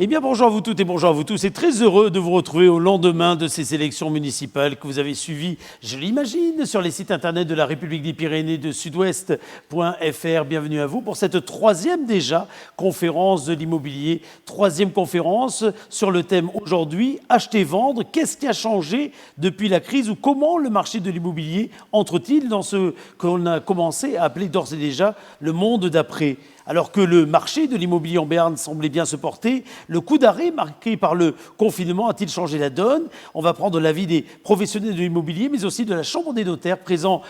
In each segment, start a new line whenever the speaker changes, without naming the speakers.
Eh bien, bonjour à vous toutes et bonjour à vous tous. Et très heureux de vous retrouver au lendemain de ces élections municipales que vous avez suivies, je l'imagine, sur les sites internet de la République des Pyrénées de Sud-Ouest.fr. Bienvenue à vous pour cette troisième déjà conférence de l'immobilier. Troisième conférence sur le thème aujourd'hui, acheter-vendre. Qu'est-ce qui a changé depuis la crise ou comment le marché de l'immobilier entre-t-il dans ce qu'on a commencé à appeler d'ores et déjà le monde d'après ? Alors que le marché de l'immobilier en Béarn semblait bien se porter, le coup d'arrêt marqué par le confinement a-t-il changé la donne? On va prendre l'avis des professionnels de l'immobilier, mais aussi de la Chambre des notaires présents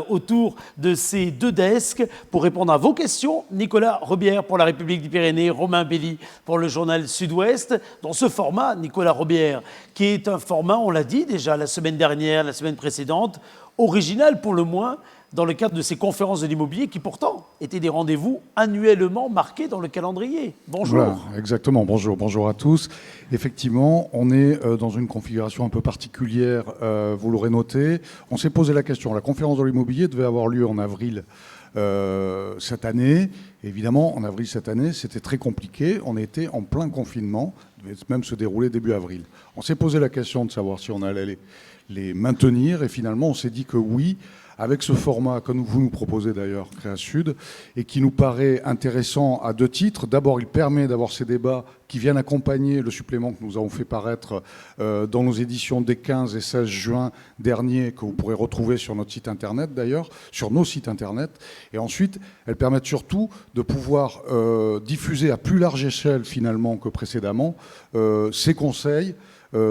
autour de ces deux desks pour répondre à vos questions. Nicolas Robière pour la République des Pyrénées, Romain Belli pour le journal Sud-Ouest. Dans ce format, Nicolas Robière, qui est un format, on l'a dit déjà la semaine dernière, la semaine précédente, original pour le moins, dans le cadre de ces conférences de l'immobilier qui pourtant étaient des rendez-vous annuellement marqués dans le calendrier. Bonjour.
Voilà, exactement, bonjour à tous. Effectivement, on est dans une configuration un peu particulière, vous l'aurez noté. On s'est posé la question, la conférence de l'immobilier devait avoir lieu en avril cette année. Évidemment, en avril cette année, c'était très compliqué. On était en plein confinement, devait même se dérouler début avril. On s'est posé la question de savoir si on allait les maintenir et finalement, on s'est dit que oui, avec ce format que vous nous proposez d'ailleurs, Créa Sud, et qui nous paraît intéressant à deux titres. D'abord, il permet d'avoir ces débats qui viennent accompagner le supplément que nous avons fait paraître dans nos éditions des 15 et 16 juin dernier, que vous pourrez retrouver sur notre site internet d'ailleurs, sur nos sites internet. Et ensuite, elles permettent surtout de pouvoir diffuser à plus large échelle finalement que précédemment ces conseils,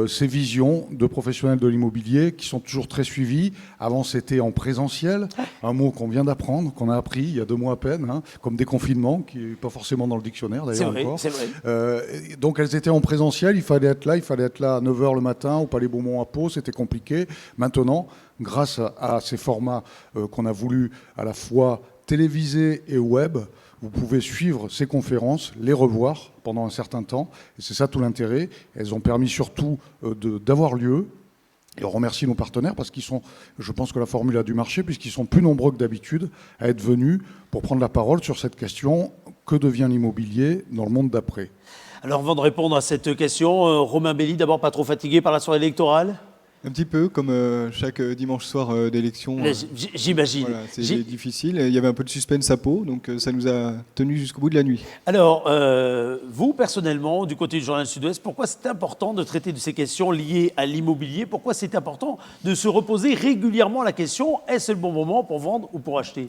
ces visions de professionnels de l'immobilier qui sont toujours très suivis. Avant, c'était en présentiel, un mot qu'on vient d'apprendre, qu'on a appris il y a 2 mois à peine, hein, comme déconfinement, qui n'est pas forcément dans le dictionnaire d'ailleurs encore.
C'est vrai.
Donc elles étaient en présentiel, il fallait être là à 9h le matin au Palais Beaumont à Pau, c'était compliqué. Maintenant, grâce à ces formats qu'on a voulu à la fois téléviser et web, vous pouvez suivre ces conférences, les revoir pendant un certain temps. Et c'est ça tout l'intérêt. Elles ont permis surtout d'avoir lieu. Et on remercie nos partenaires parce qu'ils sont, je pense que la formule a du marché, puisqu'ils sont plus nombreux que d'habitude à être venus pour prendre la parole sur cette question. Que devient l'immobilier dans le monde d'après ?
Alors avant de répondre à cette question, Romain Belli, d'abord pas trop fatigué par la soirée électorale ?
Un petit peu, comme chaque dimanche soir d'élection.
J'imagine.
Voilà, c'est difficile. Il y avait un peu de suspense à Pau, donc ça nous a tenus jusqu'au bout de la nuit.
Alors, vous, personnellement, du côté du Journal Sud-Ouest, pourquoi c'est important de traiter de ces questions liées à l'immobilier? Pourquoi c'est important de se reposer régulièrement la question, est-ce le bon moment pour vendre ou pour acheter?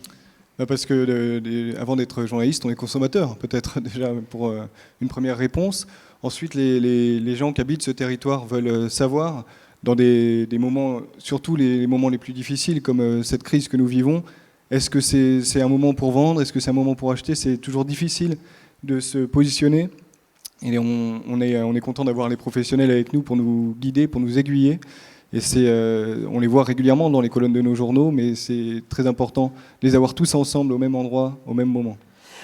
Parce que avant d'être journaliste, on est consommateur, peut-être déjà pour une première réponse. Ensuite, les gens qui habitent ce territoire veulent savoir, dans des moments, surtout les moments les plus difficiles, comme cette crise que nous vivons, est-ce que c'est un moment pour vendre? Est-ce que c'est un moment pour acheter? C'est toujours difficile de se positionner. Et on est content d'avoir les professionnels avec nous pour nous guider, pour nous aiguiller. Et on les voit régulièrement dans les colonnes de nos journaux, mais c'est très important de les avoir tous ensemble au même endroit, au même moment.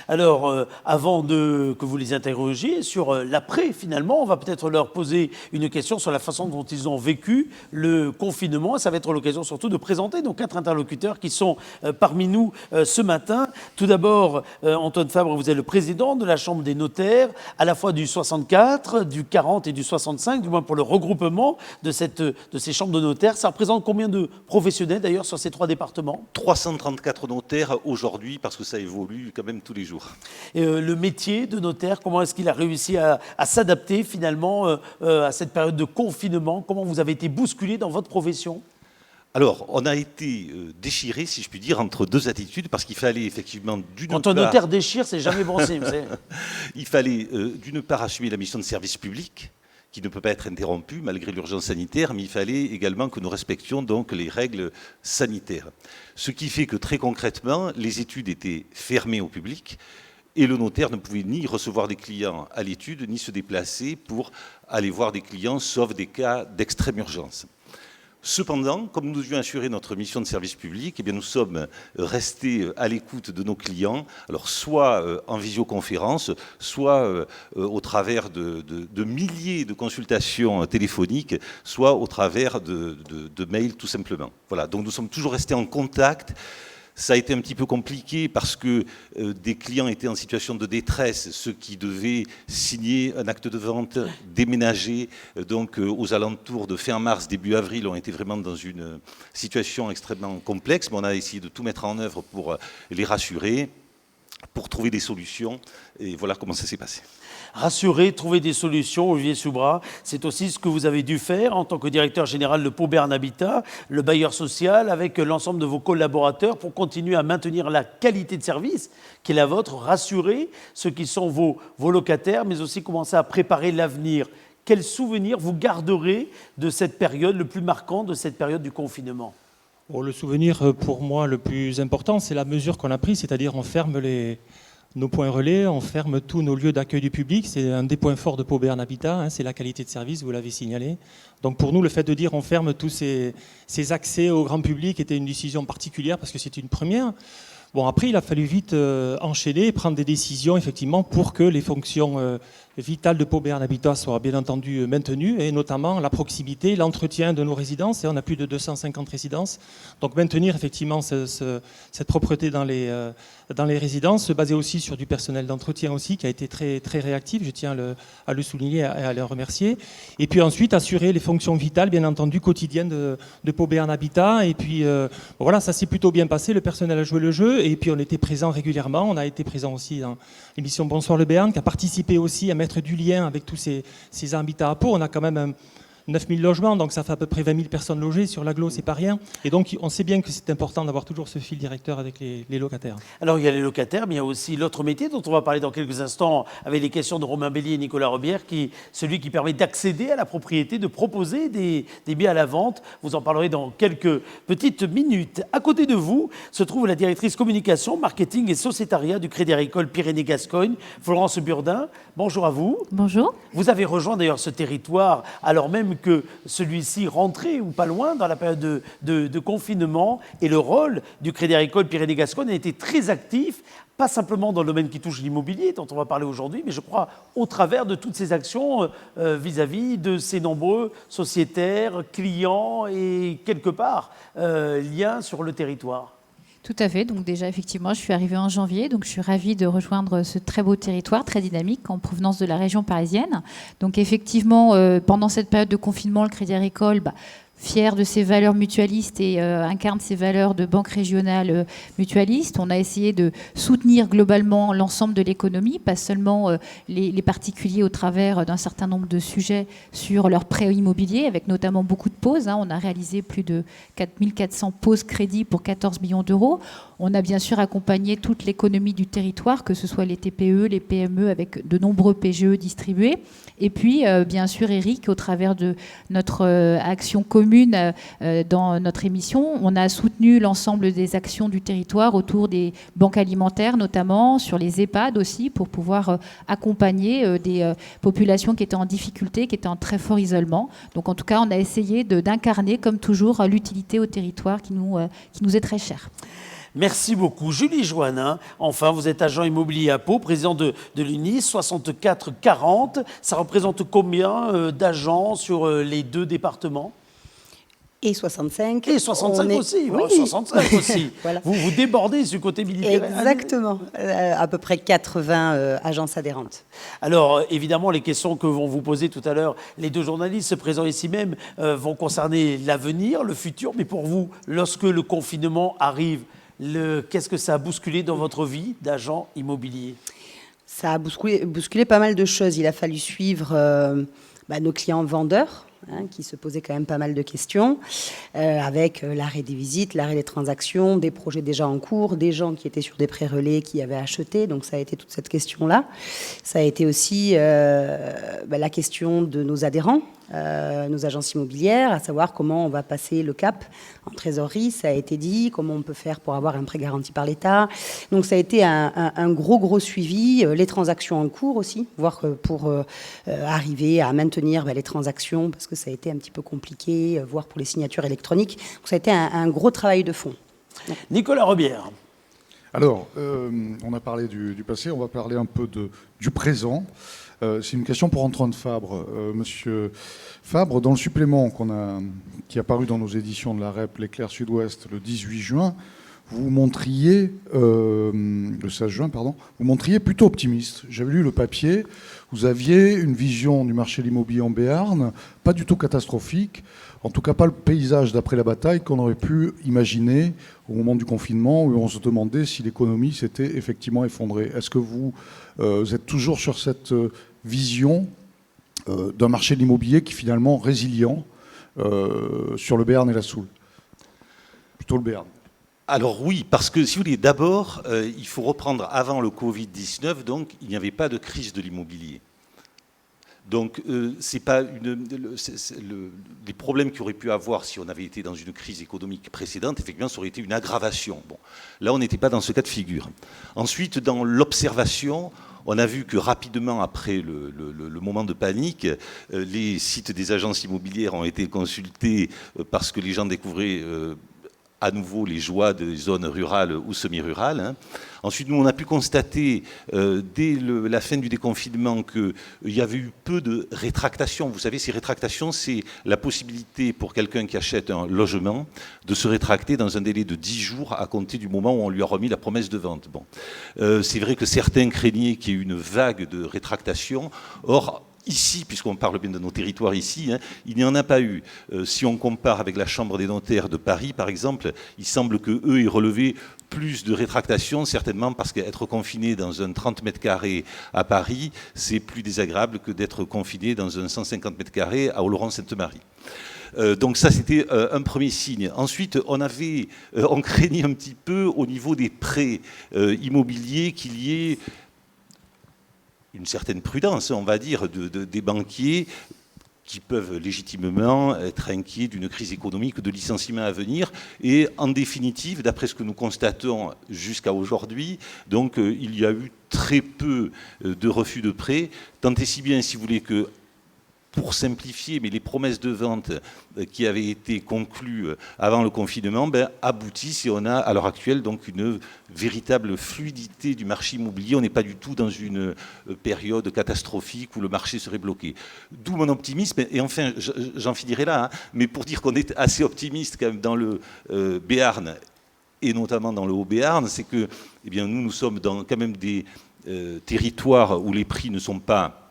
Alors, avant que vous les interrogiez sur l'après, finalement, on va peut-être leur poser une question sur la façon dont ils ont vécu le confinement. Ça va être l'occasion surtout de présenter nos 4 interlocuteurs qui sont parmi nous ce matin. Tout d'abord, Antoine Fabre, vous êtes le président de la Chambre des notaires, à la fois du 64, du 40 et du 65, du moins pour le regroupement de ces chambres de notaires. Ça représente combien de professionnels d'ailleurs sur ces 3 départements?
334 notaires aujourd'hui, parce que ça évolue quand même tous les jours.
Et le métier de notaire, comment est-ce qu'il a réussi à s'adapter finalement à cette période de confinement? Comment vous avez été bousculé dans votre profession?
Alors, on a été déchiré, si je puis dire, entre 2 attitudes, parce qu'il fallait effectivement d'une part...
Quand un notaire déchire, c'est jamais bon signe.
Il fallait d'une part assumer la mission de service public, qui ne peut pas être interrompue malgré l'urgence sanitaire, mais il fallait également que nous respections donc les règles sanitaires. Ce qui fait que très concrètement, les études étaient fermées au public et le notaire ne pouvait ni recevoir des clients à l'étude, ni se déplacer pour aller voir des clients, sauf des cas d'extrême urgence. Cependant, comme nous devions assurer notre mission de service public, eh bien nous sommes restés à l'écoute de nos clients, alors soit en visioconférence, soit au travers de milliers de consultations téléphoniques, soit au travers de mails tout simplement. Voilà, donc nous sommes toujours restés en contact. Ça a été un petit peu compliqué parce que des clients étaient en situation de détresse, ceux qui devaient signer un acte de vente, déménager, donc aux alentours de fin mars, début avril, ont été vraiment dans une situation extrêmement complexe. Mais on a essayé de tout mettre en œuvre pour les rassurer, pour trouver des solutions. Et voilà comment ça s'est passé.
Rassurer, trouver des solutions, Olivier Soubra, c'est aussi ce que vous avez dû faire en tant que directeur général de Pau Bern Habitat, le bailleur social, avec l'ensemble de vos collaborateurs pour continuer à maintenir la qualité de service qui est la vôtre, rassurer ceux qui sont vos locataires, mais aussi commencer à préparer l'avenir. Quel souvenir vous garderez de cette période, le plus marquant de cette période du confinement ?
Bon, le souvenir pour moi le plus important, c'est la mesure qu'on a prise, c'est-à-dire on ferme nos points relais, on ferme tous nos lieux d'accueil du public. C'est un des points forts de Pau Bern Habitat, c'est la qualité de service, vous l'avez signalé. Donc pour nous, le fait de dire on ferme tous ces accès au grand public était une décision particulière parce que c'était une première. Bon, après, il a fallu vite enchaîner et prendre des décisions, effectivement, pour que les fonctions vitales de Pau Bern Habitat soient bien entendu maintenues, et notamment la proximité, l'entretien de nos résidences. Et on a plus de 250 résidences. Donc maintenir, effectivement, cette propreté dans les résidences, se baser aussi sur du personnel d'entretien aussi, qui a été très, très réactif. Je tiens à le souligner et à le remercier. Et puis ensuite, assurer les fonctions vitales, bien entendu, quotidiennes de Pau Bern Habitat. Et puis, voilà, ça s'est plutôt bien passé. Le personnel a joué le jeu. Et puis on était présent régulièrement, on a été présent aussi dans l'émission Bonsoir le Béarn, qui a participé aussi à mettre du lien avec tous ces habitats à Pau. On a quand même 9000 logements, donc ça fait à peu près 20 000 personnes logées. Sur l'agglo, c'est pas rien. Et donc on sait bien que c'est important d'avoir toujours ce fil directeur avec les locataires.
Alors il y a les locataires, mais il y a aussi l'autre métier dont on va parler dans quelques instants avec les questions de Romain Bélier et Nicolas Robière, celui qui permet d'accéder à la propriété, de proposer des biens à la vente. Vous en parlerez dans quelques petites minutes. À côté de vous se trouve la directrice communication, marketing et sociétariat du Crédit Agricole Pyrénées-Gascogne, Florence Burdin. Bonjour à vous.
Bonjour.
Vous avez rejoint d'ailleurs ce territoire alors même que celui-ci rentrait ou pas loin dans la période de confinement, et le rôle du Crédit Agricole Pyrénées-Gascogne a été très actif, pas simplement dans le domaine qui touche l'immobilier dont on va parler aujourd'hui, mais je crois au travers de toutes ces actions vis-à-vis de ces nombreux sociétaires, clients et quelque part liens sur le territoire.
Tout à fait. Donc déjà, effectivement, je suis arrivée en janvier. Donc je suis ravie de rejoindre ce très beau territoire, très dynamique, en provenance de la région parisienne. Donc effectivement, pendant cette période de confinement, le Crédit Agricole, fier de ses valeurs mutualistes et incarne ses valeurs de banque régionale mutualiste. On a essayé de soutenir globalement l'ensemble de l'économie, pas seulement les particuliers au travers d'un certain nombre de sujets sur leurs prêts immobiliers, avec notamment beaucoup de pauses. On a réalisé plus de 4400 pauses crédits pour 14 millions d'euros. On a bien sûr accompagné toute l'économie du territoire, que ce soit les TPE, les PME, avec de nombreux PGE distribués. Et puis, bien sûr, Eric, au travers de notre action commune dans notre émission, on a soutenu l'ensemble des actions du territoire autour des banques alimentaires, notamment sur les EHPAD aussi, pour pouvoir accompagner des populations qui étaient en difficulté, qui étaient en très fort isolement. Donc, en tout cas, on a essayé d'incarner, comme toujours, l'utilité au territoire qui nous est très chère.
Merci beaucoup. Julie Joannin, enfin, vous êtes agent immobilier à Pau, président de l'UNIS, 64-40. Ça représente combien d'agents sur les deux départements ?
Et 65.
Et 65 aussi, oui. 65 aussi. Voilà. Vous débordez ce côté militaire.
Exactement. À peu près 80 agences adhérentes.
Alors, évidemment, les questions que vont vous poser tout à l'heure les deux journalistes présents ici même vont concerner l'avenir, le futur. Mais pour vous, lorsque le confinement arrive, qu'est-ce que ça a bousculé dans votre vie d'agent immobilier ?
Ça a bousculé pas mal de choses. Il a fallu suivre nos clients vendeurs, qui se posaient quand même pas mal de questions, avec l'arrêt des visites, l'arrêt des transactions, des projets déjà en cours, des gens qui étaient sur des prêts relais qui avaient acheté. Donc ça a été toute cette question-là. Ça a été aussi la question de nos adhérents, nos agences immobilières, à savoir comment on va passer le cap en trésorerie, ça a été dit, comment on peut faire pour avoir un prêt garanti par l'État. Donc ça a été un gros suivi, les transactions en cours aussi, voir pour arriver à maintenir les transactions, parce que ça a été un petit peu compliqué, voire pour les signatures électroniques. Donc ça a été un gros travail de fond.
Nicolas Robière.
Alors, on a parlé du passé, on va parler un peu du présent. C'est une question pour Antoine Fabre. Monsieur Fabre, dans le supplément qui est apparu dans nos éditions de la REP, l'Éclair Sud-Ouest, le 18 juin, vous montriez, le 16 juin, pardon, vous montriez plutôt optimiste. J'avais lu le papier, vous aviez une vision du marché de l'immobilier en Béarn, pas du tout catastrophique, en tout cas pas le paysage d'après la bataille qu'on aurait pu imaginer au moment du confinement, où on se demandait si l'économie s'était effectivement effondrée. Est-ce que vous êtes toujours sur cette vision d'un marché de l'immobilier qui est finalement résilient sur le Béarn et la Soule? Plutôt le Béarn.
Alors oui, parce que si vous voulez, d'abord, il faut reprendre avant le Covid-19, donc il n'y avait pas de crise de l'immobilier. Donc c'est pas les problèmes qu'il aurait pu avoir si on avait été dans une crise économique précédente, effectivement, ça aurait été une aggravation. Bon, là, on n'était pas dans ce cas de figure. Ensuite, dans l'observation, on a vu que rapidement après le moment de panique, les sites des agences immobilières ont été consultés parce que les gens découvraient à nouveau les joies des zones rurales ou semi-rurales. Hein. Ensuite, nous, on a pu constater dès la fin du déconfinement qu'il y avait eu peu de rétractations. Vous savez, ces rétractations, c'est la possibilité pour quelqu'un qui achète un logement de se rétracter dans un délai de 10 jours à compter du moment où on lui a remis la promesse de vente. Bon. C'est vrai que certains craignaient qu'il y ait une vague de rétractations. Or, ici, puisqu'on parle bien de nos territoires ici, hein, il n'y en a pas eu. Si on compare avec la Chambre des notaires de Paris, par exemple, il semble qu'eux aient relevé plus de rétractations, certainement parce qu'être confiné dans un 30 mètres carrés à Paris, c'est plus désagréable que d'être confiné dans un 150 mètres carrés à Oloron-Sainte-Marie. Donc ça, c'était un premier signe. Ensuite, on craignait un petit peu au niveau des prêts immobiliers qu'il y ait une certaine prudence, on va dire, des banquiers qui peuvent légitimement être inquiets d'une crise économique, de licenciements à venir. Et en définitive, d'après ce que nous constatons jusqu'à aujourd'hui, donc il y a eu très peu de refus de prêts, tant et si bien, si vous voulez, que pour simplifier, mais les promesses de vente qui avaient été conclues avant le confinement aboutissent et on a à l'heure actuelle donc une véritable fluidité du marché immobilier. On n'est pas du tout dans une période catastrophique où le marché serait bloqué. D'où mon optimisme. Et enfin, j'en finirai là, hein, mais pour dire qu'on est assez optimiste quand même dans le Béarn et notamment dans le Haut-Béarn, c'est que eh bien, nous sommes dans quand même des territoires où les prix ne sont pas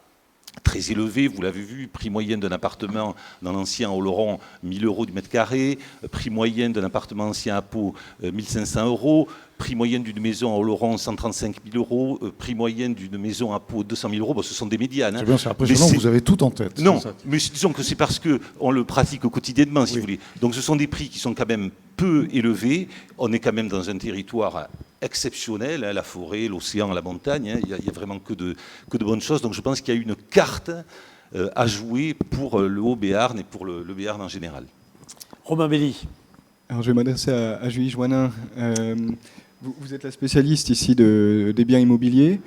très élevé, vous l'avez vu, prix moyen d'un appartement dans l'ancien Oloron, 1 000 € du mètre carré, prix moyen d'un appartement ancien à Pau, 1 500 €, prix moyen d'une maison à Oloron, 135 000 €, prix moyen d'une maison à Pau, 200 000 €, bon, ce sont des médianes. Hein.
C'est bien, c'est impressionnant, vous avez tout en tête.
Non, mais disons que c'est parce qu'on le pratique quotidiennement, si vous voulez. Donc ce sont des prix qui sont quand même peu élevés. On est quand même dans un territoire exceptionnel, hein, la forêt, l'océan, la montagne, hein, il n'y a vraiment que de bonnes choses. Donc je pense qu'il y a une carte à jouer pour le Haut-Béarn et pour le Béarn en général.
Romain Belli.
Alors je vais m'adresser à Julie Joannin. Vous êtes la spécialiste ici des biens immobiliers.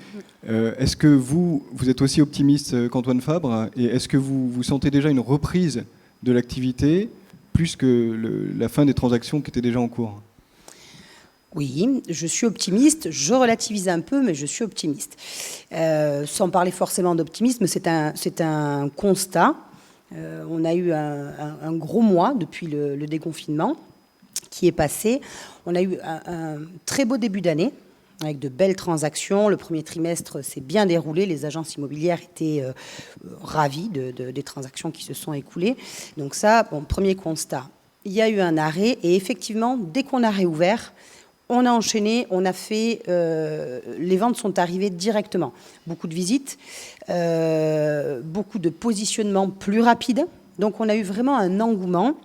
Est-ce que vous êtes aussi optimiste qu'Antoine Fabre? Et est-ce que vous sentez déjà une reprise de l'activité plus que la fin des transactions qui étaient déjà en cours?
Oui, je suis optimiste. Je relativise un peu, mais je suis optimiste. Sans parler forcément d'optimisme, c'est un constat. On a eu un gros mois depuis le déconfinement qui est passé. On a eu un très beau début d'année avec de belles transactions. Le premier trimestre s'est bien déroulé. Les agences immobilières étaient ravies des transactions qui se sont écoulées. Donc ça, bon, premier constat. Il y a eu un arrêt et effectivement, dès qu'on a réouvert, on a enchaîné, on a fait... les ventes sont arrivées directement. Beaucoup de visites, beaucoup de positionnements plus rapides. Donc on a eu vraiment un engouement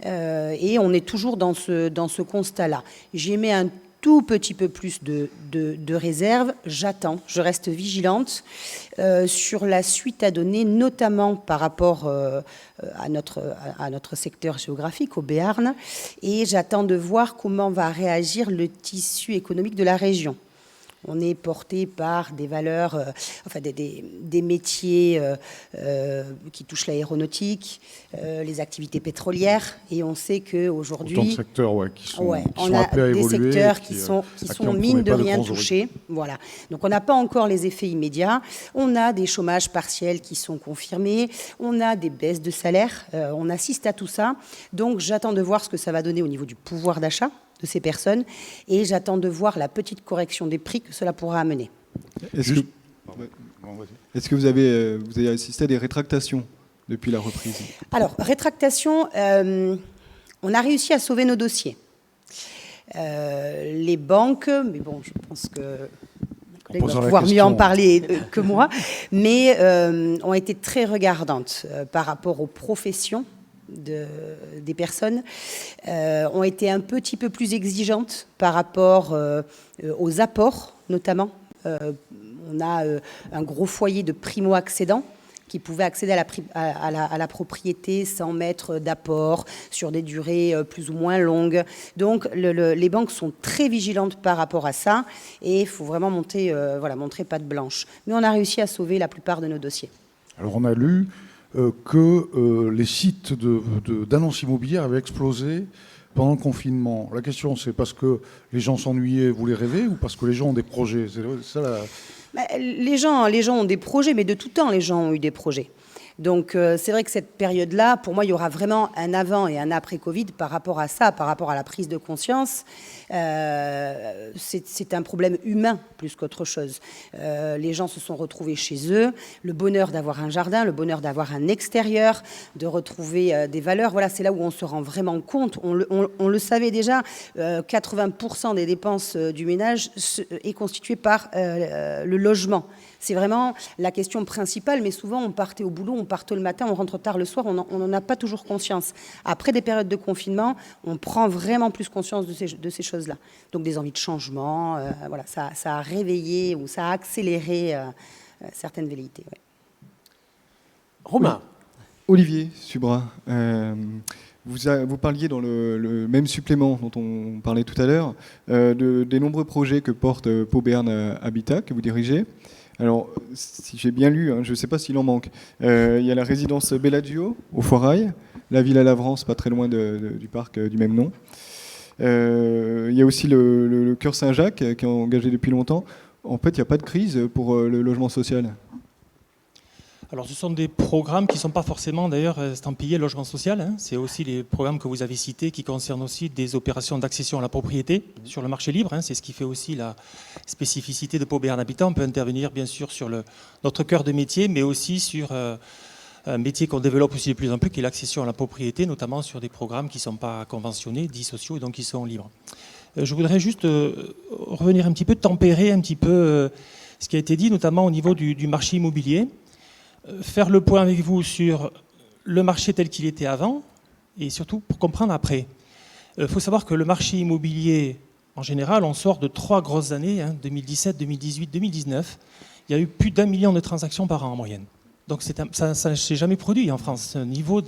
et on est toujours dans ce constat-là. J'ai mis un tout petit peu plus de réserve. J'attends, je reste vigilante sur la suite à donner, notamment par rapport à notre secteur géographique, au Béarn, et j'attends de voir comment va réagir le tissu économique de la région. On est porté par des valeurs, enfin des métiers qui touchent l'aéronautique, les activités pétrolières, et on sait qu'aujourd'hui...
Autant de secteurs qui sont
on a
appelés à
des
évoluer.
secteurs qui sont mine de rien touchés. Voilà. Donc on n'a pas encore les effets immédiats. On a des chômages partiels qui sont confirmés. On a des baisses de salaire. On assiste à tout ça. Donc j'attends de voir ce que ça va donner au niveau du pouvoir d'achat de ces personnes. Et j'attends de voir la petite correction des prix que cela pourra amener.
Est-ce que vous avez assisté à des rétractations depuis la reprise?
Alors, rétractation, on a réussi à sauver nos dossiers. Les banques, mais bon, je pense que mes collègues vont pouvoir mieux en parler que moi, mais ont été très regardantes par rapport aux professions des personnes, ont été un petit peu plus exigeantes par rapport aux apports, notamment. On a un gros foyer de primo-accédants qui pouvaient accéder à la propriété sans mettre d'apport sur des durées plus ou moins longues. Donc les banques sont très vigilantes par rapport à ça et il faut vraiment montrer patte blanche. Mais on a réussi à sauver la plupart de nos dossiers.
Alors on a lu que les sites d'annonces immobilières avaient explosé pendant le confinement. La question, c'est parce que les gens s'ennuyaient, voulaient rêver, ou parce que les gens ont des projets? C'est ça
les gens ont des projets, mais de tout temps, les gens ont eu des projets. Donc c'est vrai que cette période-là, pour moi, il y aura vraiment un avant et un après Covid par rapport à ça, par rapport à la prise de conscience. C'est un problème humain plus qu'autre chose. Les gens se sont retrouvés chez eux, le bonheur d'avoir un jardin, le bonheur d'avoir un extérieur, de retrouver des valeurs. Voilà, c'est là où on se rend vraiment compte. On le savait déjà, 80% des dépenses du ménage est constitué par le logement. C'est vraiment la question principale, mais souvent on partait au boulot, on partait le matin, on rentre tard le soir, on n'en a pas toujours conscience. Après des périodes de confinement, on prend vraiment plus conscience de ces choses-là. Donc des envies de changement, voilà, ça a réveillé ou ça a accéléré certaines velléités. Ouais.
Romain.
Oui. Olivier Subra, vous parliez dans le même supplément dont on parlait tout à l'heure des nombreux projets que porte Pau Béarn Habitat, que vous dirigez. Alors, si j'ai bien lu, je ne sais pas s'il en manque, il y a la résidence Bellagio au Foirail, la Villa Lavrance, pas très loin du parc du même nom. Il y a aussi le Cœur Saint-Jacques qui est engagé depuis longtemps. En fait, il n'y a pas de crise pour le logement social.
Alors ce sont des programmes qui ne sont pas forcément d'ailleurs estampillés logement social. C'est aussi les programmes que vous avez cités qui concernent aussi des opérations d'accession à la propriété sur le marché libre. C'est ce qui fait aussi la spécificité de Pau Béarn Habitat. On peut intervenir bien sûr sur notre cœur de métier, mais aussi sur un métier qu'on développe aussi de plus en plus, qui est l'accession à la propriété, notamment sur des programmes qui ne sont pas conventionnés, dits sociaux, et donc qui sont libres. Je voudrais juste revenir un petit peu, tempérer un petit peu ce qui a été dit, notamment au niveau du marché immobilier. Faire le point avec vous sur le marché tel qu'il était avant et surtout pour comprendre après. Il faut savoir que le marché immobilier, en général, on sort de 3 grosses années, 2017, 2018, 2019. Il y a eu plus d'1 million de transactions par an en moyenne. Donc ça ne s'est jamais produit en France, ce niveau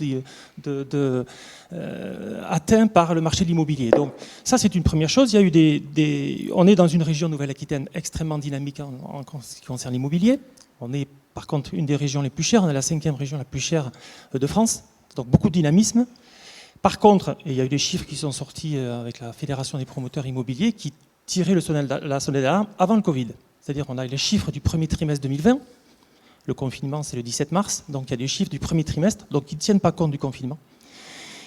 atteint par le marché de l'immobilier. Donc ça, c'est une première chose. Il y a eu on est dans une région Nouvelle-Aquitaine extrêmement dynamique en ce qui concerne l'immobilier. On est par contre une des régions les plus chères, on est la 5e région la plus chère de France, donc beaucoup de dynamisme. Par contre, il y a eu des chiffres qui sont sortis avec la Fédération des promoteurs immobiliers qui tiraient la sonnette d'alarme avant le Covid. C'est-à-dire qu'on a les chiffres du premier trimestre 2020, le confinement c'est le 17 mars, donc il y a des chiffres du premier trimestre donc qui ne tiennent pas compte du confinement,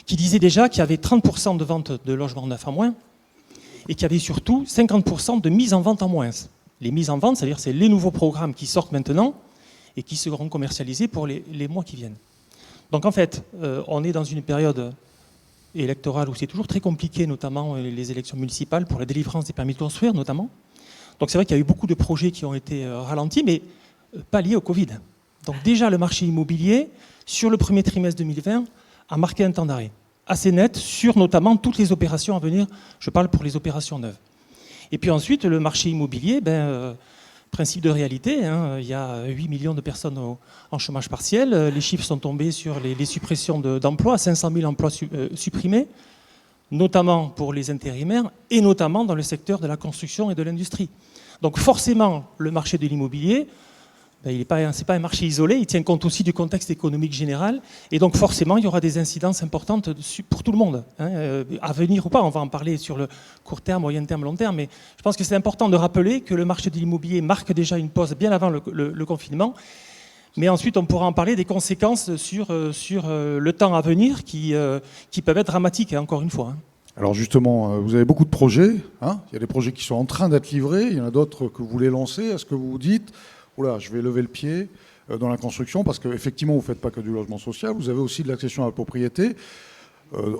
qui disaient déjà qu'il y avait 30% de ventes de logements neufs en moins et qu'il y avait surtout 50% de mises en vente en moins. Les mises en vente, c'est-à-dire c'est les nouveaux programmes qui sortent maintenant et qui seront commercialisés pour les mois qui viennent. Donc en fait, on est dans une période électorale où c'est toujours très compliqué, notamment les élections municipales, pour la délivrance des permis de construire notamment. Donc c'est vrai qu'il y a eu beaucoup de projets qui ont été ralentis, mais pas liés au Covid. Donc déjà le marché immobilier, sur le premier trimestre 2020, a marqué un temps d'arrêt assez net sur notamment toutes les opérations à venir. Je parle pour les opérations neuves. Et puis ensuite, le marché immobilier, principe de réalité, il y a 8 millions de personnes en chômage partiel. Les chiffres sont tombés sur les suppressions d'emplois, 500 000 emplois supprimés, notamment pour les intérimaires et notamment dans le secteur de la construction et de l'industrie. Donc forcément, le marché de l'immobilier, c'est pas un marché isolé, il tient compte aussi du contexte économique général, et donc forcément il y aura des incidences importantes pour tout le monde, à venir ou pas, on va en parler sur le court terme, moyen terme, long terme, mais je pense que c'est important de rappeler que le marché de l'immobilier marque déjà une pause bien avant le confinement, mais ensuite on pourra en parler des conséquences sur le temps à venir qui peuvent être dramatiques, encore une fois.
Alors justement, vous avez beaucoup de projets. Hein, il y a des projets qui sont en train d'être livrés. Il y en a d'autres que vous voulez lancer. Est-ce que vous vous dites, oula, je vais lever le pied dans la construction, parce qu'effectivement, vous ne faites pas que du logement social, vous avez aussi de l'accession à la propriété.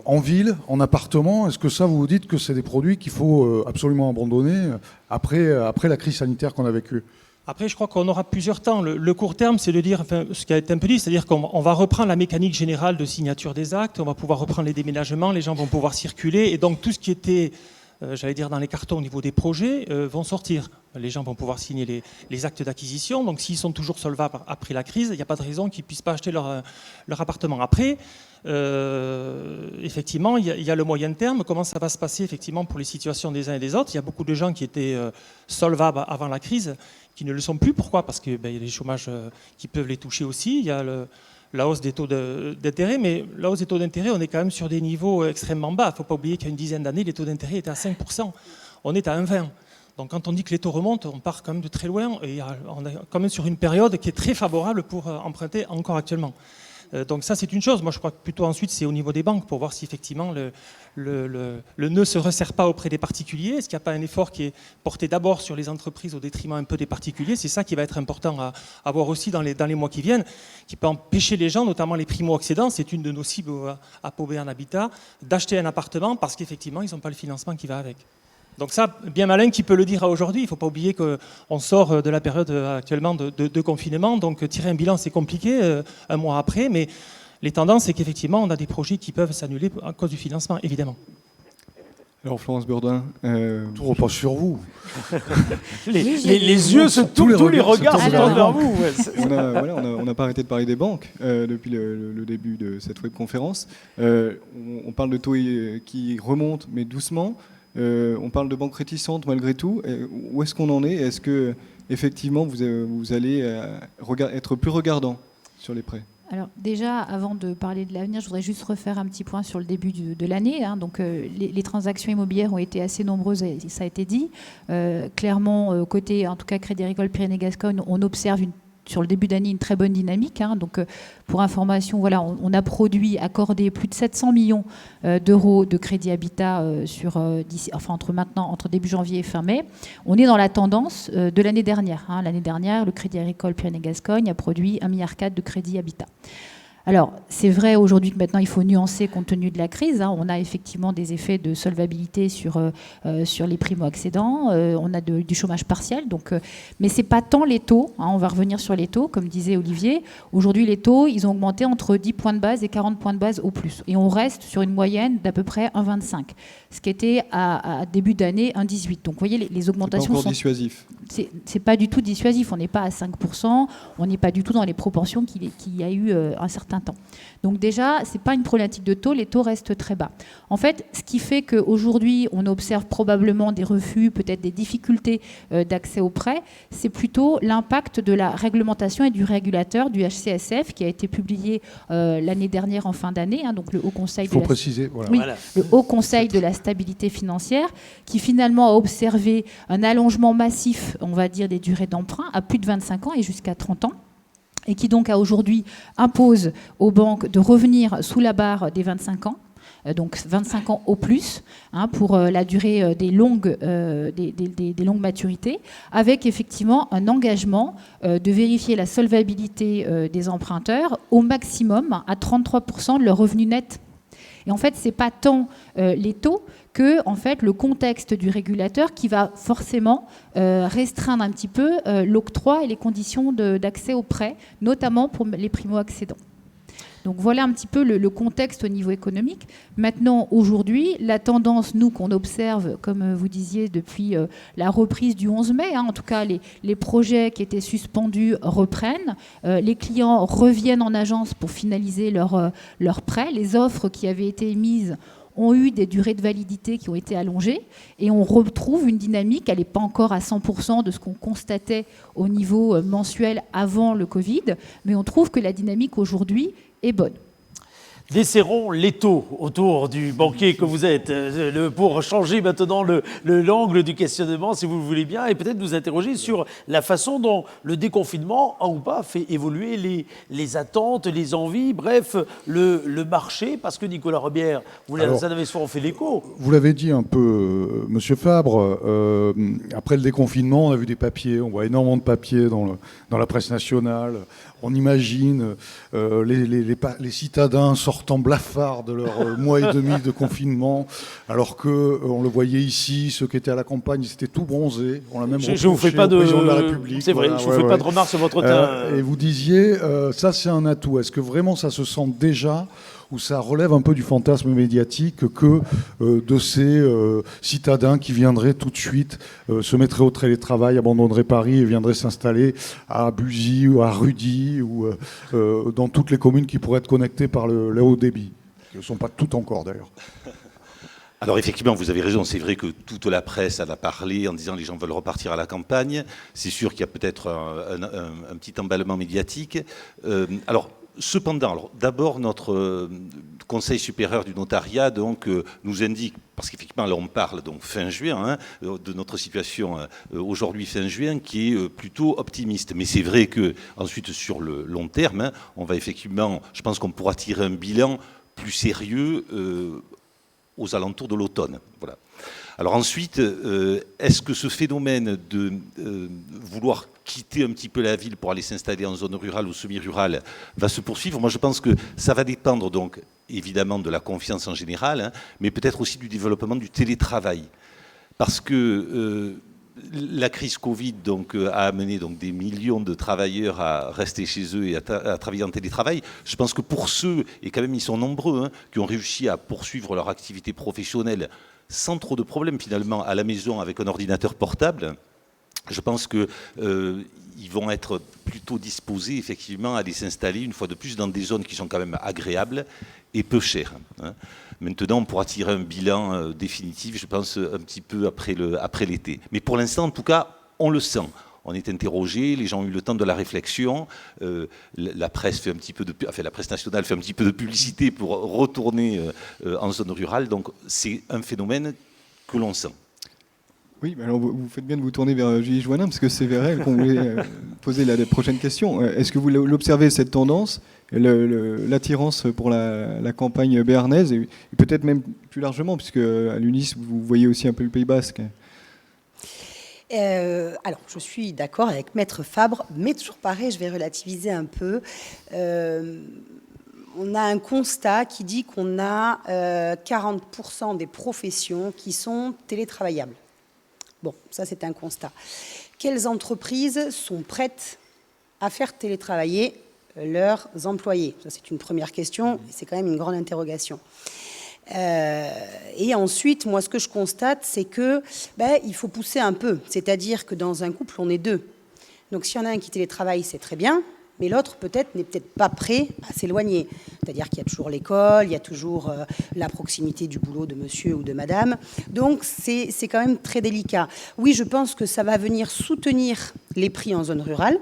En ville, en appartement, est-ce que ça, vous vous dites que c'est des produits qu'il faut absolument abandonner après la crise sanitaire qu'on a vécue ?
Après, je crois qu'on aura plusieurs temps. Le court terme, c'est de dire, enfin, ce qui a été un peu dit, c'est-à-dire qu'on va reprendre la mécanique générale de signature des actes, on va pouvoir reprendre les déménagements, les gens vont pouvoir circuler, et donc tout ce qui était, j'allais dire, dans les cartons au niveau des projets, vont sortir. Les gens vont pouvoir signer les actes d'acquisition, donc s'ils sont toujours solvables après la crise, il n'y a pas de raison qu'ils ne puissent pas acheter leur appartement. Après, effectivement, il y a le moyen terme. Comment ça va se passer effectivement pour les situations des uns et des autres ? Il y a beaucoup de gens qui étaient solvables avant la crise, qui ne le sont plus. Pourquoi ? Parce qu'il y a des chômages qui peuvent les toucher aussi. Il y a la hausse des taux d'intérêt, mais la hausse des taux d'intérêt, on est quand même sur des niveaux extrêmement bas. Il ne faut pas oublier qu'il y a une dizaine d'années, les taux d'intérêt étaient à 5%. On est à 1,20%. Donc quand on dit que les taux remontent, on part quand même de très loin et on est quand même sur une période qui est très favorable pour emprunter encore actuellement. Donc ça, c'est une chose. Moi, je crois que plutôt ensuite, c'est au niveau des banques pour voir si effectivement le nœud ne se resserre pas auprès des particuliers. Est-ce qu'il n'y a pas un effort qui est porté d'abord sur les entreprises au détriment un peu des particuliers ? C'est ça qui va être important à voir aussi dans les mois qui viennent, qui peut empêcher les gens, notamment les primo-accédants, c'est une de nos cibles à Pau Béarn Habitat, d'acheter un appartement parce qu'effectivement, ils n'ont pas le financement qui va avec. Donc ça, bien malin qui peut le dire à aujourd'hui. Il ne faut pas oublier qu'on sort de la période actuellement de confinement. Donc tirer un bilan, c'est compliqué un mois après. Mais les tendances, c'est qu'effectivement, on a des projets qui peuvent s'annuler à cause du financement, évidemment.
Alors Florence Burdin,
Tout repose sur vous.
Les yeux se tournent, tous les regards se tournent vers vous. Ouais,
on n'a pas arrêté de parler des banques depuis le début de cette webconférence. On parle de taux qui remontent, mais doucement. On parle de banques réticentes malgré tout. Où est-ce qu'on en est ? Est-ce que effectivement vous allez être plus regardant sur les prêts ?
Alors déjà, avant de parler de l'avenir, je voudrais juste refaire un petit point sur le début de l'année. Donc les transactions immobilières ont été assez nombreuses, et ça a été dit. Clairement, côté, en tout cas, Crédit Agricole Pyrénées-Gascogne, on observe sur le début d'année une très bonne dynamique. Donc, pour information, voilà, on a accordé plus de 700 millions d'euros de crédit habitat entre début janvier et fin mai. On est dans la tendance de l'année dernière. L'année dernière, le Crédit Agricole Pyrénées-Gascogne a produit 1,4 milliard de crédit habitat. Alors, c'est vrai aujourd'hui que maintenant, il faut nuancer compte tenu de la crise. On a effectivement des effets de solvabilité sur les primo-accédants. On a du chômage partiel. Mais ce n'est pas tant les taux. On va revenir sur les taux, comme disait Olivier. Aujourd'hui, les taux, ils ont augmenté entre 10 points de base et 40 points de base au plus. Et on reste sur une moyenne d'à peu près 1,25. Ce qui était à début d'année 1,18. Donc, vous voyez, les augmentations
sont... C'est pas encore dissuasif.
C'est pas du tout dissuasif. On n'est pas à 5%. On n'est pas du tout dans les proportions qu'il y a eu un certain temps. Donc déjà, ce n'est pas une problématique de taux, les taux restent très bas. En fait, ce qui fait qu'aujourd'hui, on observe probablement des refus, peut-être des difficultés d'accès aux prêts, c'est plutôt l'impact de la réglementation et du régulateur du HCSF qui a été publié l'année dernière en fin d'année, donc le Haut Conseil
Il faut préciser, voilà.
Oui, le Haut Conseil de la stabilité financière, qui finalement a observé un allongement massif, on va dire, des durées d'emprunt à plus de 25 ans et jusqu'à 30 ans. Et qui donc aujourd'hui impose aux banques de revenir sous la barre des 25 ans, donc 25 ans au plus, pour la durée des longues maturités, avec effectivement un engagement de vérifier la solvabilité des emprunteurs au maximum à 33% de leur revenu net. Et en fait, ce n'est pas tant les taux que en fait, le contexte du régulateur qui va forcément restreindre un petit peu l'octroi et les conditions d'accès aux prêts, notamment pour les primo-accédants. Donc voilà un petit peu le contexte au niveau économique. Maintenant, aujourd'hui, la tendance, nous, qu'on observe, comme vous disiez, depuis la reprise du 11 mai, en tout cas, les projets qui étaient suspendus reprennent. Les clients reviennent en agence pour finaliser leurs prêts. Les offres qui avaient été émises ont eu des durées de validité qui ont été allongées et on retrouve une dynamique, elle n'est pas encore à 100% de ce qu'on constatait au niveau mensuel avant le Covid, mais on trouve que la dynamique aujourd'hui est bonne.
Desserrons l'étau autour du banquier que vous êtes, pour changer maintenant l'angle du questionnement, si vous le voulez bien, et peut-être nous interroger sur la façon dont le déconfinement a ou pas fait évoluer les attentes, les envies, bref, le marché, parce que Nicolas Robière, vous en avez souvent fait l'écho.
Vous l'avez dit un peu, Monsieur Fabre, après le déconfinement, on a vu des papiers, on voit énormément de papiers dans la presse nationale. On imagine les citadins sortant blafards de leur mois et demi de confinement, alors que on le voyait ici, ceux qui étaient à la campagne, ils étaient tout bronzés. On l'a même
je vous fais pas
président de la République.
C'est vrai,
voilà,
je vous fais pas de remarques sur votre teint.
Et vous disiez, ça c'est un atout. Est-ce que vraiment ça se sent déjà, ou ça relève un peu du fantasme médiatique que de ces citadins qui viendraient tout de suite, se mettraient au télétravail, abandonneraient Paris et viendraient s'installer à Buzy ou à Rudy ou dans toutes les communes qui pourraient être connectées par le haut débit, qui ne sont pas toutes encore d'ailleurs.
Alors effectivement, vous avez raison, c'est vrai que toute la presse en a parlé en disant que les gens veulent repartir à la campagne. C'est sûr qu'il y a peut-être un petit emballement médiatique. Cependant, d'abord, notre Conseil supérieur du notariat nous indique, parce qu'effectivement là on parle donc fin juin, de notre situation aujourd'hui fin juin, qui est plutôt optimiste. Mais c'est vrai que ensuite sur le long terme, on va effectivement, je pense qu'on pourra tirer un bilan plus sérieux aux alentours de l'automne. Voilà. Alors ensuite, est-ce que ce phénomène de vouloir quitter un petit peu la ville pour aller s'installer en zone rurale ou semi-rurale va se poursuivre? Moi, je pense que ça va dépendre donc évidemment de la confiance en général, mais peut-être aussi du développement du télétravail. Parce que la crise Covid a amené des millions de travailleurs à rester chez eux et à travailler en télétravail. Je pense que pour ceux, et quand même ils sont nombreux, qui ont réussi à poursuivre leur activité professionnelle sans trop de problèmes finalement à la maison avec un ordinateur portable, je pense qu'ils vont être plutôt disposés effectivement à aller s'installer une fois de plus dans des zones qui sont quand même agréables et peu chères. Maintenant, on pourra tirer un bilan définitif, je pense, un petit peu après l'été. Mais pour l'instant, en tout cas, on le sent. On est interrogé, les gens ont eu le temps de la réflexion. La presse fait la presse nationale fait un petit peu de publicité pour retourner en zone rurale. Donc, c'est un phénomène que l'on sent.
Oui, alors vous faites bien de vous tourner vers Julie Joannin, parce que c'est vers elle qu'on voulait poser la prochaine question. Est-ce que vous l'observez, cette tendance, l'attirance pour la campagne béarnaise, et peut-être même plus largement, puisque à l'UNIS, vous voyez aussi un peu le Pays Basque?
Alors, je suis d'accord avec Maître Fabre, mais toujours pareil, je vais relativiser un peu. On a un constat qui dit qu'on a 40% des professions qui sont télétravaillables. Bon, ça c'est un constat. Quelles entreprises sont prêtes à faire télétravailler leurs employés? Ça c'est une première question, et c'est quand même une grande interrogation. Et ensuite, moi ce que je constate, c'est que il faut pousser un peu. C'est-à-dire que dans un couple, on est deux. Donc s'il y en a un qui télétravaille, c'est très bien, mais l'autre n'est peut-être pas prêt à s'éloigner. C'est-à-dire qu'il y a toujours l'école, il y a toujours la proximité du boulot de monsieur ou de madame. Donc c'est quand même très délicat. Oui, je pense que ça va venir soutenir les prix en zone rurale.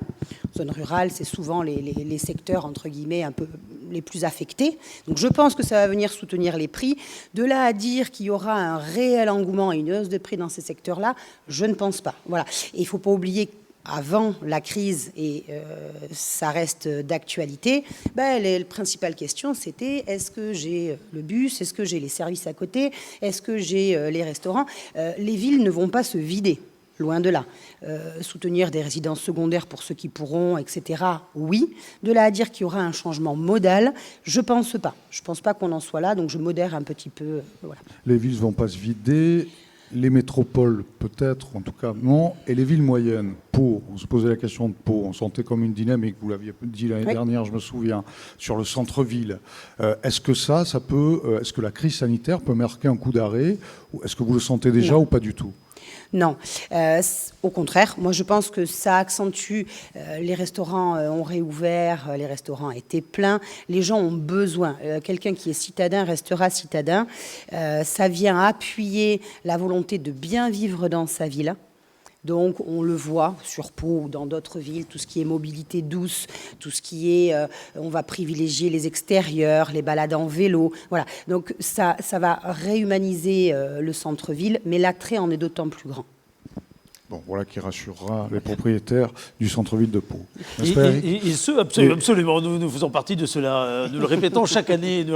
Zone rurale, c'est souvent les secteurs, entre guillemets, un peu les plus affectés. Donc je pense que ça va venir soutenir les prix. De là à dire qu'il y aura un réel engouement et une hausse de prix dans ces secteurs-là, je ne pense pas. Voilà. Et il ne faut pas oublier avant la crise, et ça reste d'actualité, la principale question, c'était est-ce que j'ai le bus, est-ce que j'ai les services à côté, est-ce que j'ai les restaurants? Les villes ne vont pas se vider, loin de là. Soutenir des résidences secondaires pour ceux qui pourront, etc., oui. De là à dire qu'il y aura un changement modal, je ne pense pas. Je ne pense pas qu'on en soit là, donc je modère un petit peu. Voilà.
Les villes ne vont pas se vider. Les métropoles, peut-être, en tout cas, non. Et les villes moyennes, Pau, on se posait la question de Pau, on sentait comme une dynamique, vous l'aviez dit l'année dernière, je me souviens, sur le centre-ville. Est-ce que est-ce que la crise sanitaire peut marquer un coup d'arrêt? Est-ce que vous le sentez déjà ou pas du tout?
Non, au contraire, moi je pense que ça accentue, les restaurants ont réouvert, les restaurants étaient pleins, les gens ont besoin, quelqu'un qui est citadin restera citadin, ça vient appuyer la volonté de bien vivre dans sa ville, Donc on le voit sur Pau ou dans d'autres villes, tout ce qui est mobilité douce, tout ce qui est, on va privilégier les extérieurs, les balades en vélo. Voilà. Donc ça va réhumaniser le centre-ville, mais l'attrait en est d'autant plus grand.
Bon, voilà qui rassurera les propriétaires du centre-ville de Pau.
Absolument, nous faisons partie de cela. Nous le répétons chaque année.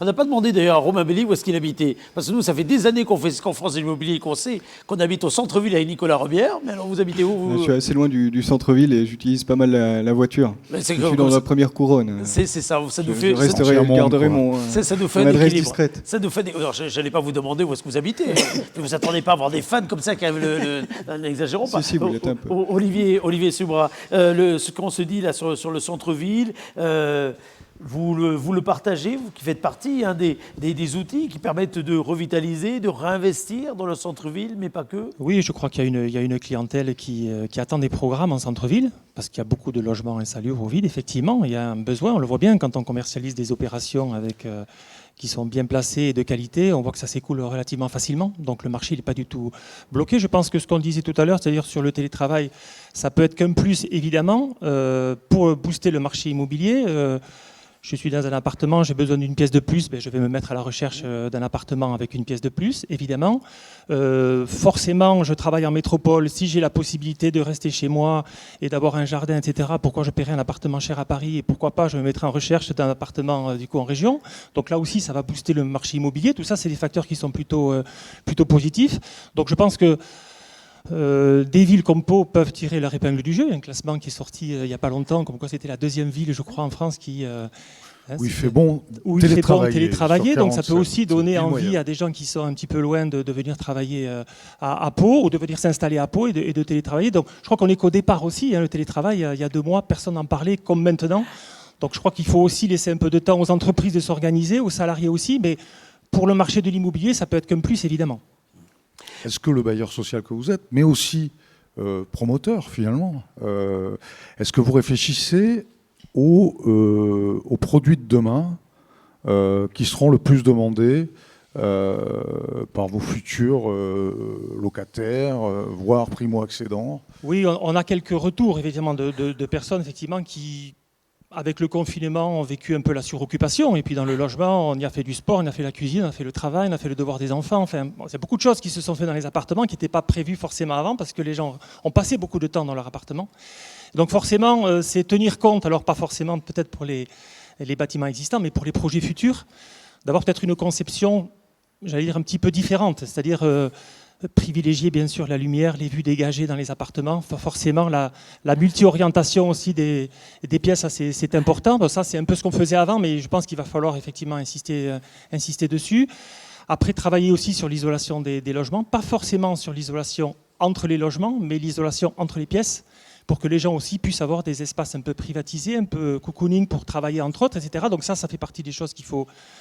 On n'a pas demandé d'ailleurs à Romain Belli où est-ce qu'il habitait. Parce que nous, ça fait des années qu'on fait ce qu'en France Immobilier, qu'on sait qu'on habite au centre-ville avec Nicolas Robière. Mais alors, vous habitez où vous...
Je suis assez loin du centre-ville et j'utilise pas mal la voiture. Je suis dans la première couronne.
C'est ça, ça nous fait...
Je resterai, garderai mon adresse discrète.
Ça nous fait des... Alors, je n'allais pas vous demander où est-ce que vous habitez. Vous ne vous attendez pas à avoir des fans comme ça qui arrivent n'exagérons pas.
Si, vous l'êtes un peu.
Olivier Subra, ce qu'on se dit là sur le centre-ville, vous le partagez, vous qui faites partie des outils qui permettent de revitaliser, de réinvestir dans le centre-ville, mais pas que.
Oui, je crois qu'il y a une clientèle qui attend des programmes en centre-ville, parce qu'il y a beaucoup de logements insalubres au vide, effectivement. Il y a un besoin, on le voit bien quand on commercialise des opérations qui sont bien placées et de qualité, on voit que ça s'écoule relativement facilement. Donc le marché n'est pas du tout bloqué. Je pense que ce qu'on disait tout à l'heure, c'est-à-dire sur le télétravail, ça peut être qu'un plus, évidemment, pour booster le marché immobilier. Je suis dans un appartement, j'ai besoin d'une pièce de plus, je vais me mettre à la recherche d'un appartement avec une pièce de plus, évidemment. Forcément, je travaille en métropole. Si j'ai la possibilité de rester chez moi et d'avoir un jardin, etc., pourquoi je paierais un appartement cher à Paris et pourquoi pas je me mettrai en recherche d'un appartement en région. Donc là aussi, ça va booster le marché immobilier. Tout ça, c'est des facteurs qui sont plutôt positifs. Donc je pense que des villes comme Pau peuvent tirer leur épingle du jeu. Il y a un classement qui est sorti il n'y a pas longtemps, comme quoi c'était la deuxième ville, je crois, en France qui...
où il fait bon télétravailler.
Donc ça peut aussi donner envie à des gens qui sont un petit peu loin de venir travailler à Pau ou de venir s'installer à Pau et de télétravailler. Donc je crois qu'on est qu'au départ aussi, le télétravail, il y a 2 mois, personne n'en parlait comme maintenant. Donc je crois qu'il faut aussi laisser un peu de temps aux entreprises de s'organiser, aux salariés aussi, mais pour le marché de l'immobilier, ça peut être qu'un plus, évidemment.
Est-ce que le bailleur social que vous êtes, mais aussi promoteur finalement, est-ce que vous réfléchissez aux produits de demain qui seront le plus demandés par vos futurs locataires, voire primo-accédants?
Oui, on a quelques retours évidemment de personnes effectivement qui, avec le confinement, ont vécu un peu la suroccupation. Et puis dans le logement, on y a fait du sport, on a fait la cuisine, on a fait le travail, on a fait le devoir des enfants. Enfin, il y a beaucoup de choses qui se sont faites dans les appartements qui n'étaient pas prévues forcément avant parce que les gens ont passé beaucoup de temps dans leur appartement. Donc forcément, c'est tenir compte, alors pas forcément peut-être pour les bâtiments existants, mais pour les projets futurs, d'avoir peut-être une conception, j'allais dire, un petit peu différente. C'est-à-dire privilégier bien sûr la lumière, les vues dégagées dans les appartements, forcément la multi-orientation aussi des pièces, ça c'est important. Bon, ça c'est un peu ce qu'on faisait avant, mais je pense qu'il va falloir effectivement insister dessus. Après, travailler aussi sur l'isolation des logements, pas forcément sur l'isolation entre les logements, mais l'isolation entre les pièces, pour que les gens aussi puissent avoir des espaces un peu privatisés, un peu cocooning pour travailler entre autres, etc. Donc ça fait partie des choses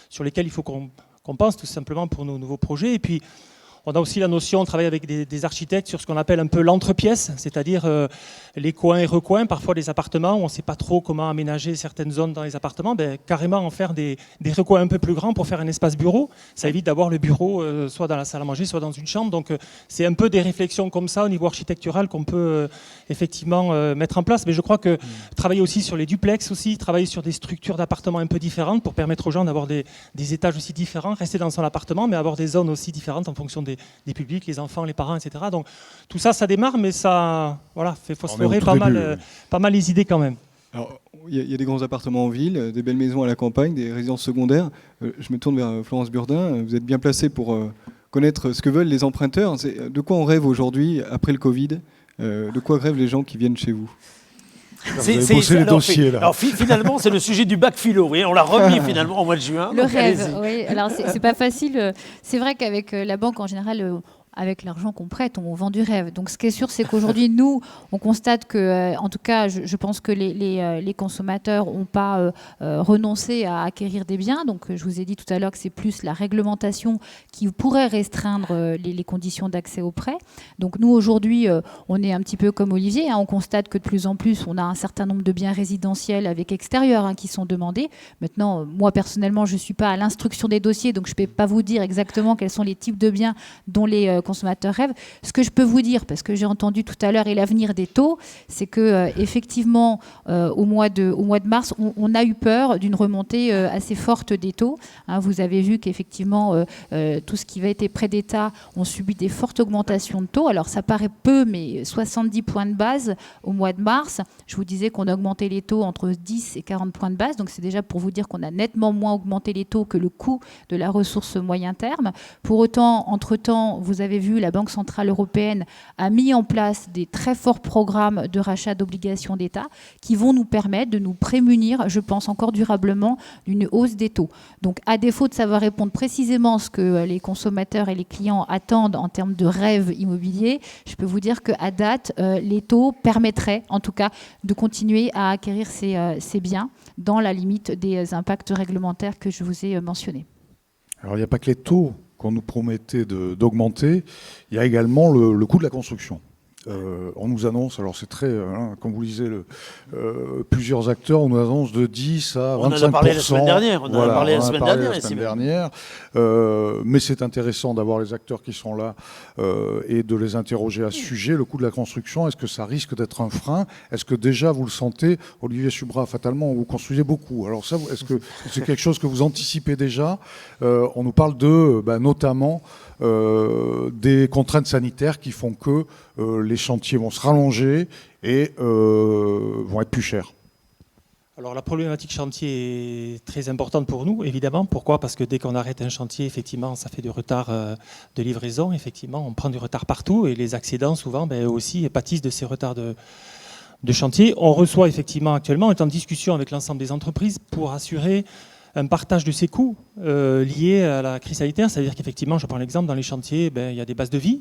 sur lesquelles il faut qu'on pense tout simplement pour nos nouveaux projets. Et puis, on a aussi la notion, on travaille avec des architectes sur ce qu'on appelle un peu l'entrepièce, c'est-à-dire les coins et recoins, parfois des appartements où on ne sait pas trop comment aménager certaines zones dans les appartements, carrément en faire des recoins un peu plus grands pour faire un espace bureau. Ça évite d'avoir le bureau soit dans la salle à manger, soit dans une chambre. Donc c'est un peu des réflexions comme ça au niveau architectural qu'on peut effectivement mettre en place. Mais je crois que travailler aussi sur les duplex aussi, travailler sur des structures d'appartements un peu différentes pour permettre aux gens d'avoir des étages aussi différents, rester dans son appartement, mais avoir des zones aussi différentes en fonction des publics, les enfants, les parents, etc. Donc tout ça, ça démarre, mais ça, voilà, fait phosphorer pas mal les idées quand même.
Alors, il y a des grands appartements en ville, des belles maisons à la campagne, des résidences secondaires. Je me tourne vers Florence Burdin. Vous êtes bien placée pour connaître ce que veulent les emprunteurs. De quoi on rêve aujourd'hui, après le Covid? De quoi rêvent les gens qui viennent chez vous?
Vous avez bossé les dossiers, là.
Alors finalement, c'est le sujet du bac philo. Vous voyez, on l'a remis finalement au mois de juin.
Le rêve, oui. Alors c'est pas facile. C'est vrai qu'avec la banque en général, avec l'argent qu'on prête, on vend du rêve. Donc ce qui est sûr, c'est qu'aujourd'hui, nous, on constate que, en tout cas, je pense que les consommateurs n'ont pas renoncé à acquérir des biens. Donc je vous ai dit tout à l'heure que c'est plus la réglementation qui pourrait restreindre les conditions d'accès au prêt. Donc nous, aujourd'hui, on est un petit peu comme Olivier. On constate que de plus en plus, on a un certain nombre de biens résidentiels avec extérieur qui sont demandés. Maintenant, moi, personnellement, je ne suis pas à l'instruction des dossiers, donc je ne peux pas vous dire exactement quels sont les types de biens dont les consommateurs rêvent. Ce que je peux vous dire, parce que j'ai entendu tout à l'heure, et l'avenir des taux, c'est que effectivement, au mois de mars, on a eu peur d'une remontée assez forte des taux. Hein, vous avez vu qu'effectivement, tout ce qui va être prêts d'État ont subi des fortes augmentations de taux. Alors ça paraît peu, mais 70 points de base au mois de mars. Je vous disais qu'on a augmenté les taux entre 10 et 40 points de base. Donc c'est déjà pour vous dire qu'on a nettement moins augmenté les taux que le coût de la ressource moyen terme. Pour autant, entre-temps, vous avez vu, la Banque centrale européenne a mis en place des très forts programmes de rachat d'obligations d'État qui vont nous permettre de nous prémunir, je pense encore durablement, d'une hausse des taux. Donc à défaut de savoir répondre précisément ce que les consommateurs et les clients attendent en termes de rêve immobilier, je peux vous dire qu'à date, les taux permettraient en tout cas de continuer à acquérir ces biens dans la limite des impacts réglementaires que je vous ai mentionnés.
Alors il n'y a pas que les taux qu'on nous promettait d'augmenter, il y a également le coût de la construction. On nous annonce, alors c'est très, comme vous le disiez, plusieurs acteurs, on nous annonce de 10 à 25%.
On en a parlé la semaine dernière. On en a parlé la semaine dernière.
Mais c'est intéressant d'avoir les acteurs qui sont là et de les interroger à ce sujet. Le coût de la construction, est-ce que ça risque d'être un frein? Est-ce que déjà vous le sentez, Olivier Subra, fatalement, vous construisez beaucoup. Alors ça, est-ce que c'est quelque chose que vous anticipez déjà? On nous parle de, notamment, des contraintes sanitaires qui font que les chantiers vont se rallonger et vont être plus chers.
Alors la problématique chantier est très importante pour nous, évidemment. Pourquoi? Parce que dès qu'on arrête un chantier, effectivement, ça fait du retard de livraison. Effectivement, on prend du retard partout et les accidents, souvent, aussi pâtissent de ces retards de chantier. On reçoit effectivement actuellement, on est en discussion avec l'ensemble des entreprises pour assurer un partage de ces coûts liés à la crise sanitaire. C'est-à-dire qu'effectivement, je prends l'exemple, dans les chantiers, il y a des bases de vie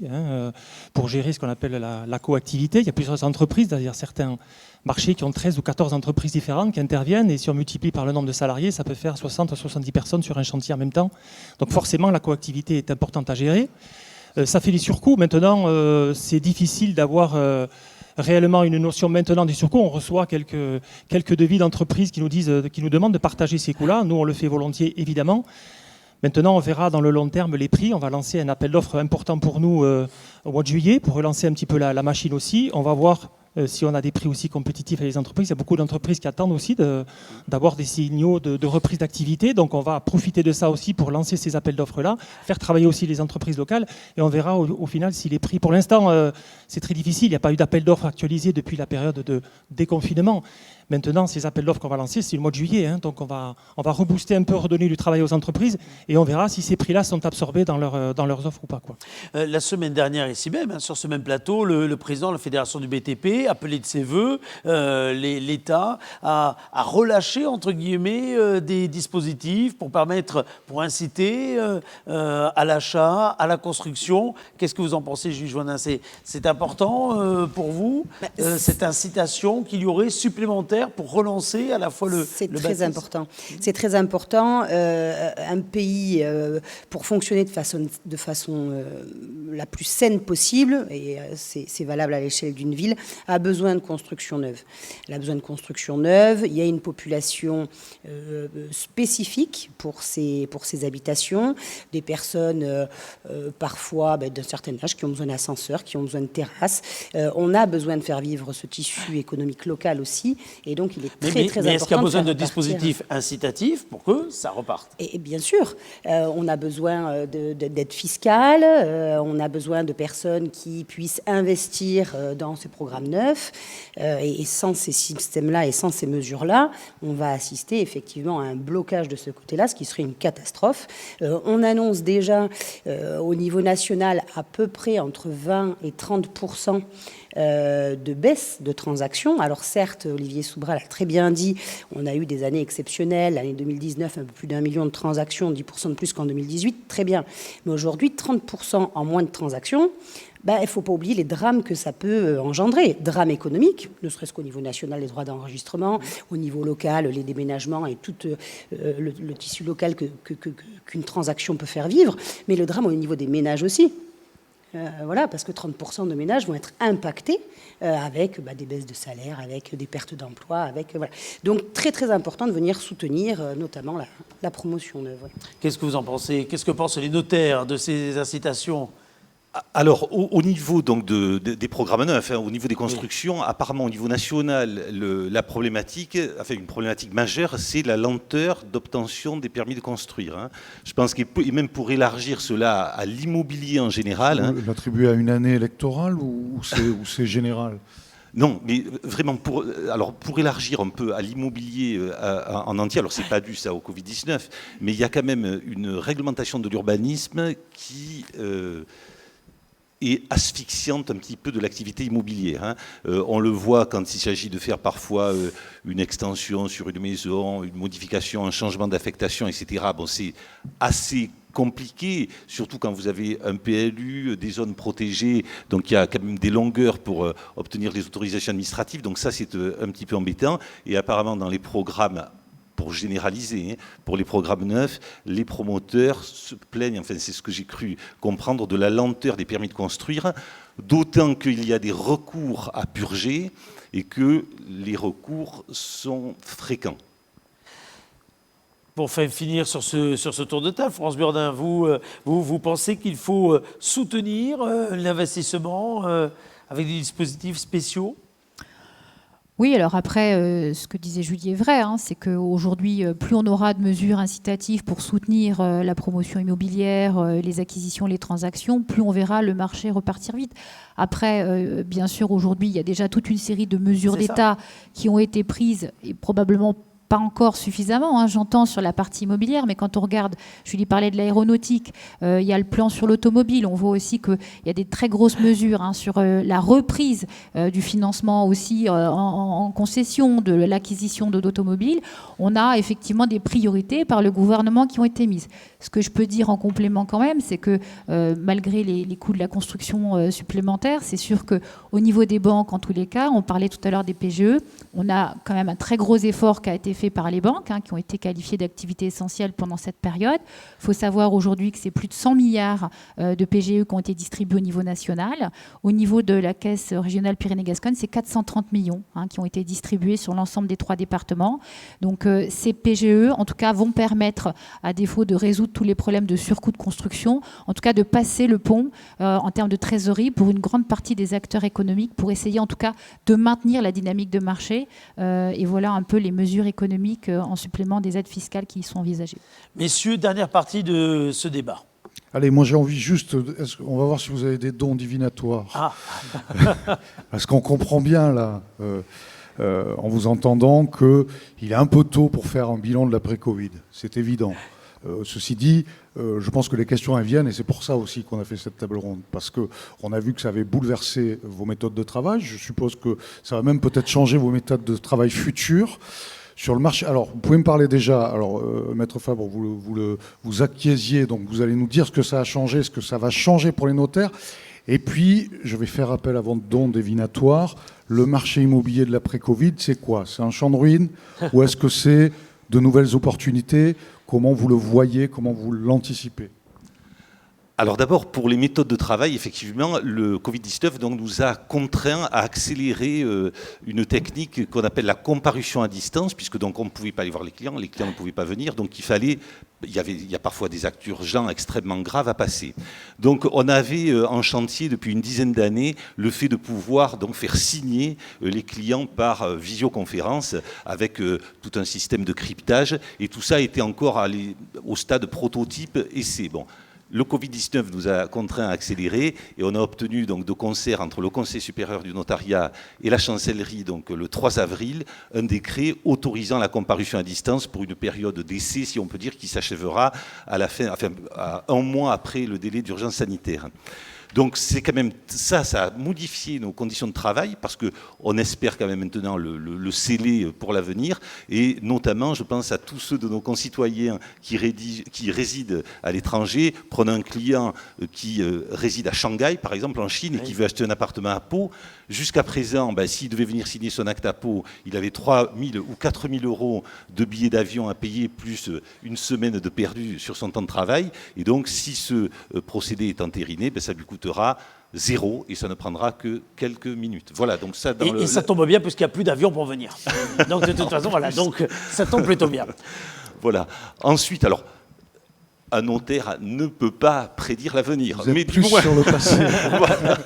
pour gérer ce qu'on appelle la coactivité. Il y a plusieurs entreprises, c'est-à-dire certains marchés qui ont 13 ou 14 entreprises différentes qui interviennent, et si on multiplie par le nombre de salariés, ça peut faire 60 à 70 personnes sur un chantier en même temps. Donc forcément, la coactivité est importante à gérer. Ça fait des surcoûts. Maintenant, c'est difficile d'avoir réellement une notion maintenant des surcoûts. On reçoit quelques devis d'entreprises qui nous demandent de partager ces coûts-là. Nous, on le fait volontiers, évidemment. Maintenant, on verra dans le long terme les prix. On va lancer un appel d'offres important pour nous au mois de juillet pour relancer un petit peu la machine aussi. On va voir si on a des prix aussi compétitifs avec les entreprises. Il y a beaucoup d'entreprises qui attendent aussi d'avoir des signaux de reprise d'activité. Donc on va profiter de ça aussi pour lancer ces appels d'offres-là, faire travailler aussi les entreprises locales, et on verra au final si les prix... Pour l'instant, c'est très difficile. Il n'y a pas eu d'appel d'offres actualisé depuis la période de déconfinement. Maintenant, ces appels d'offres qu'on va lancer, c'est le mois de juillet. Donc on va rebooster un peu, redonner du travail aux entreprises, et on verra si ces prix-là sont absorbés dans leurs offres ou pas.
La semaine dernière, ici même, sur ce même plateau, le président de la Fédération du BTP, appelé de ses voeux, l'État a relâché, entre guillemets, des dispositifs pour inciter à l'achat, à la construction. Qu'est-ce que vous en pensez, Juge Joannin? C'est important pour vous, cette incitation qu'il y aurait supplémentaire pour relancer à la fois le
très important. C'est très important. Un pays, pour fonctionner de façon la plus saine possible, et c'est valable à l'échelle d'une ville, a besoin de construction neuve. Elle a besoin de construction neuve. Il y a une population spécifique pour ces habitations, des personnes parfois d'un certain âge qui ont besoin d'ascenseurs, qui ont besoin de terrasses. On a besoin de faire vivre ce tissu économique local aussi. Et donc, il est très important.
Mais est-ce qu'il y a besoin de dispositifs incitatifs pour que ça reparte? Et
bien sûr. On a besoin d'aide fiscale. On a besoin de personnes qui puissent investir dans ces programmes neufs. Et sans ces systèmes-là et sans ces mesures-là, on va assister effectivement à un blocage de ce côté-là, ce qui serait une catastrophe. On annonce déjà au niveau national à peu près entre 20 et 30% de baisse de transactions. Alors certes, Olivier Subra l'a très bien dit, on a eu des années exceptionnelles. L'année 2019, un peu plus d'1 million de transactions, 10% de plus qu'en 2018, très bien. Mais aujourd'hui, 30% en moins de transactions, il ne faut pas oublier les drames que ça peut engendrer. Drames économiques, ne serait-ce qu'au niveau national, les droits d'enregistrement, au niveau local, les déménagements et tout le tissu local qu'une transaction peut faire vivre, mais le drame au niveau des ménages aussi. Parce que 30% de ménages vont être impactés avec des baisses de salaire, avec des pertes d'emploi. Donc très très important de venir soutenir notamment la promotion neuve.
Qu'est-ce que vous en pensez? Qu'est-ce que pensent les notaires de ces incitations
Alors, au niveau donc des programmes neufs, au niveau des constructions, apparemment au niveau national, la problématique, une problématique majeure, c'est la lenteur d'obtention des permis de construire. Je pense qu'il peut, et même pour élargir cela à l'immobilier en général.
L'attribuer à une année électorale ou c'est général?
Non, mais vraiment, pour élargir un peu à l'immobilier en entier, alors c'est pas dû ça au Covid-19, mais il y a quand même une réglementation de l'urbanisme qui est asphyxiante un petit peu de l'activité immobilière. On le voit quand il s'agit de faire parfois une extension sur une maison, une modification, un changement d'affectation, etc. Bon, c'est assez compliqué, surtout quand vous avez un PLU, des zones protégées, donc il y a quand même des longueurs pour obtenir les autorisations administratives, donc ça c'est un petit peu embêtant, et apparemment dans les programmes, pour généraliser, pour les programmes neufs, les promoteurs se plaignent, enfin c'est ce que j'ai cru comprendre, de la lenteur des permis de construire, d'autant qu'il y a des recours à purger et que les recours sont fréquents.
Pour finir sur ce tour de table, France Burdin, vous pensez qu'il faut soutenir l'investissement avec des dispositifs spéciaux ?
Oui, alors après, ce que disait Julie est vrai, c'est qu'aujourd'hui, plus on aura de mesures incitatives pour soutenir la promotion immobilière, les acquisitions, les transactions, plus on verra le marché repartir vite. Après, bien sûr, aujourd'hui, il y a déjà toute une série de mesures d'État qui ont été prises et probablement pas encore suffisamment, j'entends, sur la partie immobilière, mais quand on regarde, Julie parlait de l'aéronautique, il y a le plan sur l'automobile, on voit aussi qu'il y a des très grosses mesures sur la reprise du financement aussi en concession de l'acquisition d'automobiles. On a effectivement des priorités par le gouvernement qui ont été mises. Ce que je peux dire en complément quand même, c'est que malgré les coûts de la construction supplémentaires, c'est sûr qu'au niveau des banques, en tous les cas, on parlait tout à l'heure des PGE, on a quand même un très gros effort qui a été fait par les banques, qui ont été qualifiées d'activités essentielles pendant cette période. Il faut savoir aujourd'hui que c'est plus de 100 milliards de PGE qui ont été distribués au niveau national. Au niveau de la Caisse régionale Pyrénées-Gascogne, c'est 430 millions qui ont été distribués sur l'ensemble des 3 départements. Donc ces PGE, en tout cas, vont permettre, à défaut de résoudre tous les problèmes de surcoût de construction, en tout cas de passer le pont en termes de trésorerie pour une grande partie des acteurs économiques, pour essayer en tout cas de maintenir la dynamique de marché. Et voilà un peu les mesures économiques en supplément des aides fiscales qui y sont envisagées.
Messieurs, dernière partie de ce débat.
Allez, moi j'ai envie juste, on va voir si vous avez des dons divinatoires. Parce qu'on comprend bien là, en vous entendant, qu'il est un peu tôt pour faire un bilan de l'après-Covid. C'est évident. Ceci dit, je pense que les questions elles viennent et c'est pour ça aussi qu'on a fait cette table ronde, parce qu'on a vu que ça avait bouleversé vos méthodes de travail. Je suppose que ça va même peut-être changer vos méthodes de travail futures. Sur le marché, alors vous pouvez me parler déjà, alors Maître Fabre, vous acquiesiez, donc vous allez nous dire ce que ça a changé, ce que ça va changer pour les notaires. Et puis, je vais faire appel à votre don divinatoire. Le marché immobilier de l'après-Covid, c'est quoi? C'est un champ de ruines ou est-ce que c'est de nouvelles opportunités? Comment vous le voyez? Comment vous l'anticipez?
Alors d'abord, pour les méthodes de travail, effectivement, le Covid-19 donc, nous a contraints à accélérer une technique qu'on appelle la comparution à distance, puisque donc on ne pouvait pas aller voir les clients ne pouvaient pas venir, donc il y a parfois des actes urgents extrêmement graves à passer. Donc on avait en chantier depuis une dizaine d'années le fait de pouvoir donc faire signer les clients par visioconférence avec tout un système de cryptage, et tout ça était encore au stade prototype essai. Bon. Le Covid-19 nous a contraints à accélérer et on a obtenu donc de concert entre le Conseil supérieur du notariat et la chancellerie donc le 3 avril un décret autorisant la comparution à distance pour une période d'essai, si on peut dire, qui s'achèvera à un mois après le délai d'urgence sanitaire. Donc c'est quand même ça a modifié nos conditions de travail parce qu'on espère quand même maintenant le sceller pour l'avenir, et notamment je pense à tous ceux de nos concitoyens qui résident à l'étranger. Prenons un client qui réside à Shanghai par exemple en Chine et qui veut acheter un appartement à Pau. Jusqu'à présent, s'il devait venir signer son acte à Pau, il avait 3 000 ou 4 000 euros de billets d'avion à payer, plus une semaine de perdu sur son temps de travail. Et donc, si ce procédé est entériné, ça lui coûtera 0 et ça ne prendra que quelques minutes. Voilà, donc ça...
Et ça tombe bien puisqu'il n'y a plus d'avion pour venir. Donc, de toute façon, voilà, donc ça tombe plutôt bien.
Voilà. Ensuite, alors... un notaire ne peut pas prédire l'avenir.
Vous êtes
mais
plus
du moins,
sur le passé.
voilà,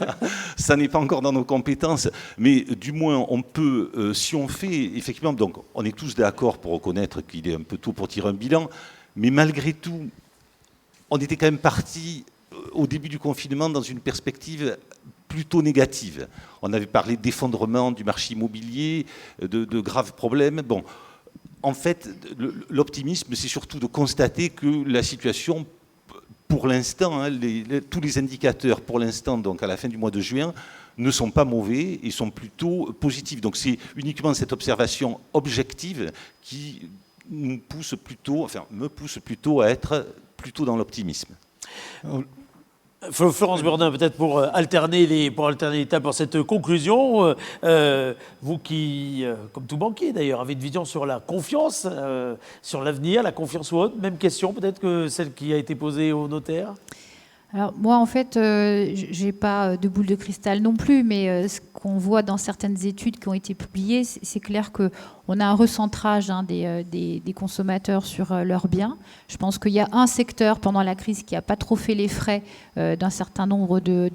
ça n'est pas encore dans nos compétences, mais du moins on peut, si on fait effectivement, donc on est tous d'accord pour reconnaître qu'il est un peu tôt pour tirer un bilan, mais malgré tout, on était quand même parti au début du confinement dans une perspective plutôt négative. On avait parlé d'effondrement du marché immobilier, de graves problèmes. Bon, en fait, l'optimisme, c'est surtout de constater que la situation, pour l'instant, tous les indicateurs, pour l'instant, donc à la fin du mois de juin, ne sont pas mauvais et sont plutôt positifs. Donc c'est uniquement cette observation objective qui nous pousse plutôt, enfin me pousse plutôt à être plutôt dans l'optimisme.
Florence Burdin, peut-être pour alterner les tables pour cette conclusion, vous qui, comme tout banquier d'ailleurs, avez une vision sur la confiance, sur l'avenir, la confiance ou autre, même question peut-être que celle qui a été posée au notaire.
Alors moi, en fait, j'ai pas de boule de cristal non plus, mais ce qu'on voit dans certaines études qui ont été publiées, c'est clair qu'on a un recentrage des consommateurs sur leurs biens. Je pense qu'il y a un secteur pendant la crise qui n'a pas trop fait les frais d'un certain nombre de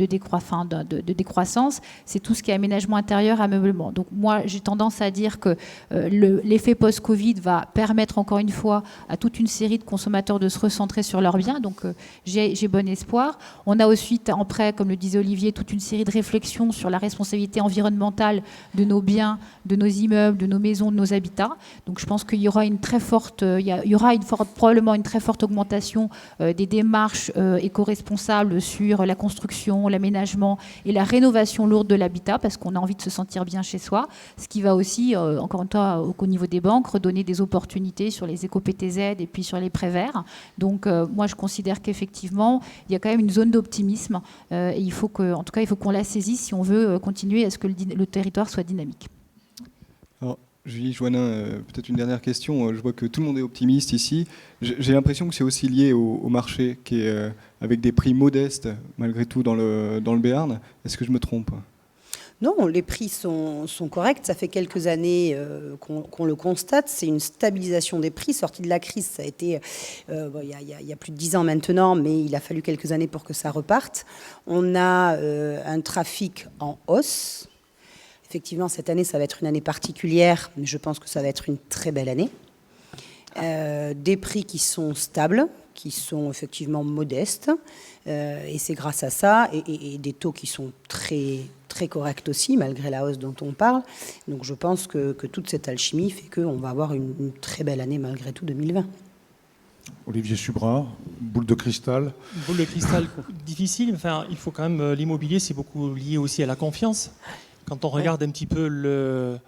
décroissance, c'est tout ce qui est aménagement intérieur, ameublement. Donc moi, j'ai tendance à dire que l'effet post-Covid va permettre encore une fois à toute une série de consommateurs de se recentrer sur leurs biens. Donc j'ai bon espoir. On a ensuite, après, comme le disait Olivier, toute une série de réflexions sur la responsabilité environnementale de nos biens, de nos immeubles, de nos maisons, de nos habitats. Donc je pense qu'il y aura probablement une très forte augmentation des démarches éco-responsables sur la construction, l'aménagement et la rénovation lourde de l'habitat, parce qu'on a envie de se sentir bien chez soi, ce qui va aussi, encore une fois, au niveau des banques, redonner des opportunités sur les éco-PTZ et puis sur les prêts verts. Donc moi, je considère qu'effectivement, il y a quand même une zone d'optimisme et il faut qu'on la saisisse si on veut continuer à ce que le territoire soit dynamique.
Alors, Julie Joannin, peut-être une dernière question. Je vois que tout le monde est optimiste ici. J'ai l'impression que c'est aussi lié au marché qui est avec des prix modestes malgré tout dans le Béarn. Est-ce que je me trompe ?
Non, les prix sont corrects. Ça fait quelques années qu'on le constate. C'est une stabilisation des prix. Sortie de la crise, ça a été il y a plus de 10 ans maintenant, mais il a fallu quelques années pour que ça reparte. On a un trafic en hausse. Effectivement, cette année, ça va être une année particulière, mais je pense que ça va être une très belle année. Des prix qui sont stables, qui sont effectivement modestes, et c'est grâce à ça, et des taux qui sont très, très corrects aussi, malgré la hausse dont on parle. Donc je pense que toute cette alchimie fait qu'on va avoir une très belle année malgré tout 2020.
Olivier Subra, boule de cristal.
Boule de cristal difficile, enfin, il faut quand même, l'immobilier, c'est beaucoup lié aussi à la confiance. Quand on regarde un petit peu le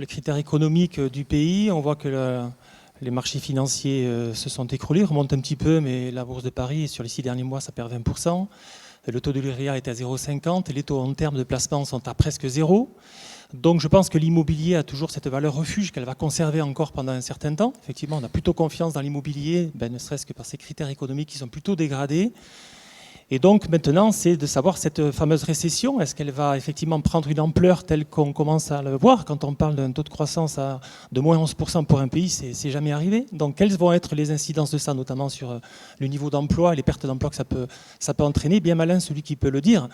critère économique du pays, on voit que les marchés financiers se sont écroulés, remontent un petit peu, mais la bourse de Paris, sur les 6 derniers mois, ça perd 20%. Le taux de l'URIA est à 0,50 et les taux en termes de placement sont à presque 0. Donc je pense que l'immobilier a toujours cette valeur refuge qu'elle va conserver encore pendant un certain temps. Effectivement, on a plutôt confiance dans l'immobilier, ne serait-ce que par ces critères économiques qui sont plutôt dégradés. Et donc maintenant, c'est de savoir cette fameuse récession, est-ce qu'elle va effectivement prendre une ampleur telle qu'on commence à le voir? Quand on parle d'un taux de croissance de moins 11% pour un pays, c'est jamais arrivé. Donc quelles vont être les incidences de ça, notamment sur le niveau d'emploi et les pertes d'emploi que ça peut entraîner? Bien malin celui qui peut le dire.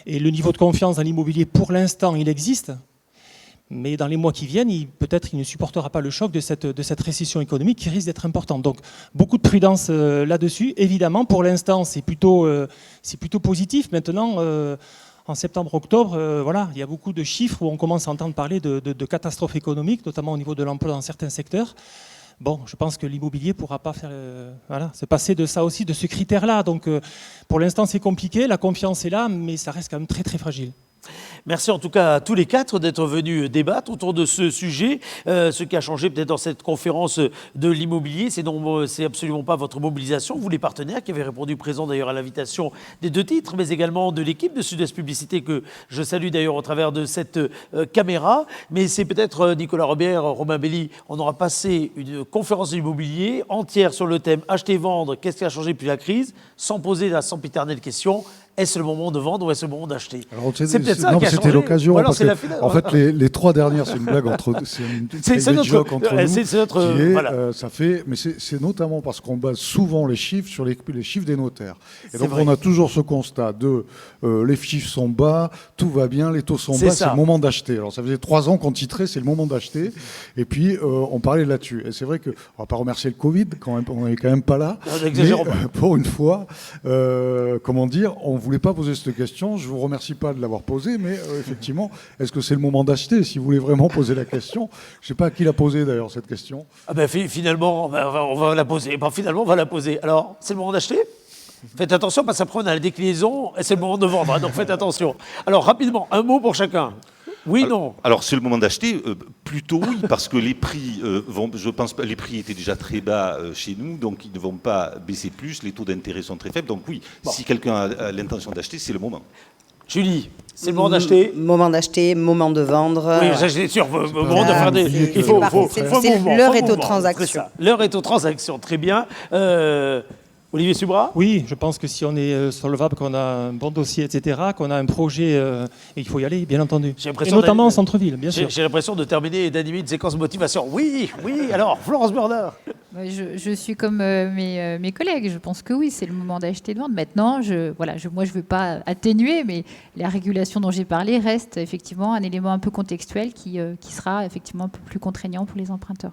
Et le niveau de confiance dans l'immobilier, pour l'instant, il existe. Mais dans les mois qui viennent, peut-être il ne supportera pas le choc de cette récession économique qui risque d'être importante. Donc beaucoup de prudence là-dessus. Évidemment, pour l'instant, c'est plutôt positif. Maintenant, en septembre-octobre, voilà, il y a beaucoup de chiffres où on commence à entendre parler de catastrophes économiques, notamment au niveau de l'emploi dans certains secteurs. Bon, je pense que l'immobilier ne pourra pas se passer de ça aussi, de ce critère-là. Donc pour l'instant, c'est compliqué. La confiance est là, mais ça reste quand même très, très fragile.
Merci en tout cas à tous les quatre d'être venus débattre autour de ce sujet. Ce qui a changé peut-être dans cette conférence de l'immobilier, c'est absolument pas votre mobilisation, vous les partenaires qui avez répondu présent d'ailleurs à l'invitation des deux titres, mais également de l'équipe de Sud-Est Publicité que je salue d'ailleurs au travers de cette caméra. Mais c'est peut-être Nicolas Robert, Romain Belli, on aura passé une conférence de l'immobilier entière sur le thème acheter-vendre, qu'est-ce qui a changé depuis la crise, sans poser la sempiternelle question. Est-ce le moment de vendre ou est-ce le moment d'acheter?
Alors,
C'est peut-être ça
non,
qui a
c'était
changé.
l'occasion.
Ou alors
Parce
c'est
que,
la finale.
en fait, les 3 dernières, c'est une blague entre. C'est une
C'est
private joke
notre,
entre nous.
c'est notre,
Qui est,
voilà.
ça fait, mais c'est notamment parce qu'on base souvent les chiffres sur les chiffres des notaires. Et
C'est
donc
vrai.
on a toujours ce constat de les chiffres sont bas, tout va bien, les taux sont
C'est
bas,
ça.
c'est le moment d'acheter. Alors ça faisait 3 ans qu'on titrait, c'est le moment d'acheter. Et puis on parlait là-dessus. Et c'est vrai que on va pas remercier le Covid, quand même, on n'est quand même pas là.
Non,
Mais
n'exagérons pas.
pour une fois, comment dire, on voulait pas poser cette question. Je vous remercie pas de l'avoir posée, mais effectivement, est-ce que c'est le moment d'acheter? Si vous voulez vraiment poser la question, je sais pas à qui l'a posé d'ailleurs cette question.
Ah ben, finalement, on va la poser. Ben, finalement, on va la poser. Alors, c'est le moment d'acheter? Faites attention, parce qu'après, on a la déclinaison et c'est le moment de vendre. Hein, donc, faites attention. Alors, rapidement, un mot pour chacun. Oui, non.
Alors c'est le moment d'acheter, plutôt oui, parce que les prix je pense pas, les prix étaient déjà très bas chez nous, donc ils ne vont pas baisser plus, les taux d'intérêt sont très faibles, donc oui, si quelqu'un a l'intention d'acheter, c'est le moment.
Julie, c'est le moment d'acheter?
Moment d'acheter, moment de vendre.
Oui, c'est sûr, moment de
pas-
faire des...
c'est-
Il faut,
c'est
faut,
parfait.
faut
C'est
mouvement,
l'heure
faut
est aux
mouvement,
transactions.
c'est ça. L'heure est aux transactions, très bien. Olivier Subra?
Oui, je pense que si on est solvable, qu'on a un bon dossier, etc., qu'on a un projet, et il faut y aller, bien entendu.
J'ai
Et
l'impression
notamment
d'aller-
en centre-ville, bien sûr.
J'ai l'impression de terminer et d'animer une séquence de motivation. Oui, oui, alors, Florence Bernard.
Je suis comme mes collègues. Je pense que oui, c'est le moment d'acheter de vendre. Maintenant, moi, je veux pas atténuer, mais la régulation dont j'ai parlé reste effectivement un élément un peu contextuel qui sera effectivement un peu plus contraignant pour les emprunteurs.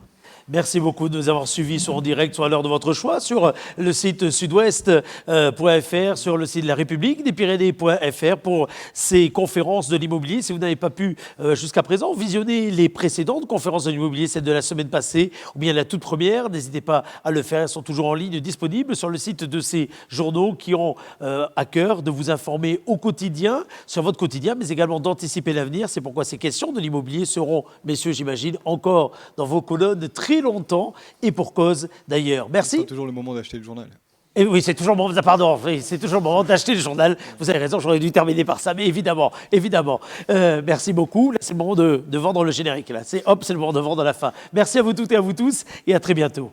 Merci beaucoup de nous avoir suivis soit en direct, soit à l'heure de votre choix, sur le site sudouest.fr, sur le site de la République des Pyrénées.fr pour ces conférences de l'immobilier. Si vous n'avez pas pu jusqu'à présent visionner les précédentes conférences de l'immobilier, celle de la semaine passée ou bien la toute première, n'hésitez pas à le faire. Elles sont toujours en ligne, disponibles sur le site de ces journaux qui ont à cœur de vous informer au quotidien, sur votre quotidien, mais également d'anticiper l'avenir. C'est pourquoi ces questions de l'immobilier seront, messieurs, j'imagine, encore dans vos colonnes très longtemps et pour cause d'ailleurs. Merci.
C'est toujours le moment d'acheter le journal.
Et oui, c'est toujours le moment, pardon, oui, c'est toujours le moment d'acheter le journal. Vous avez raison, j'aurais dû terminer par ça, mais évidemment. Merci beaucoup. Là, c'est le moment de vendre le générique. Là, c'est le moment de vendre à la fin. Merci à vous toutes et à vous tous, et à très bientôt.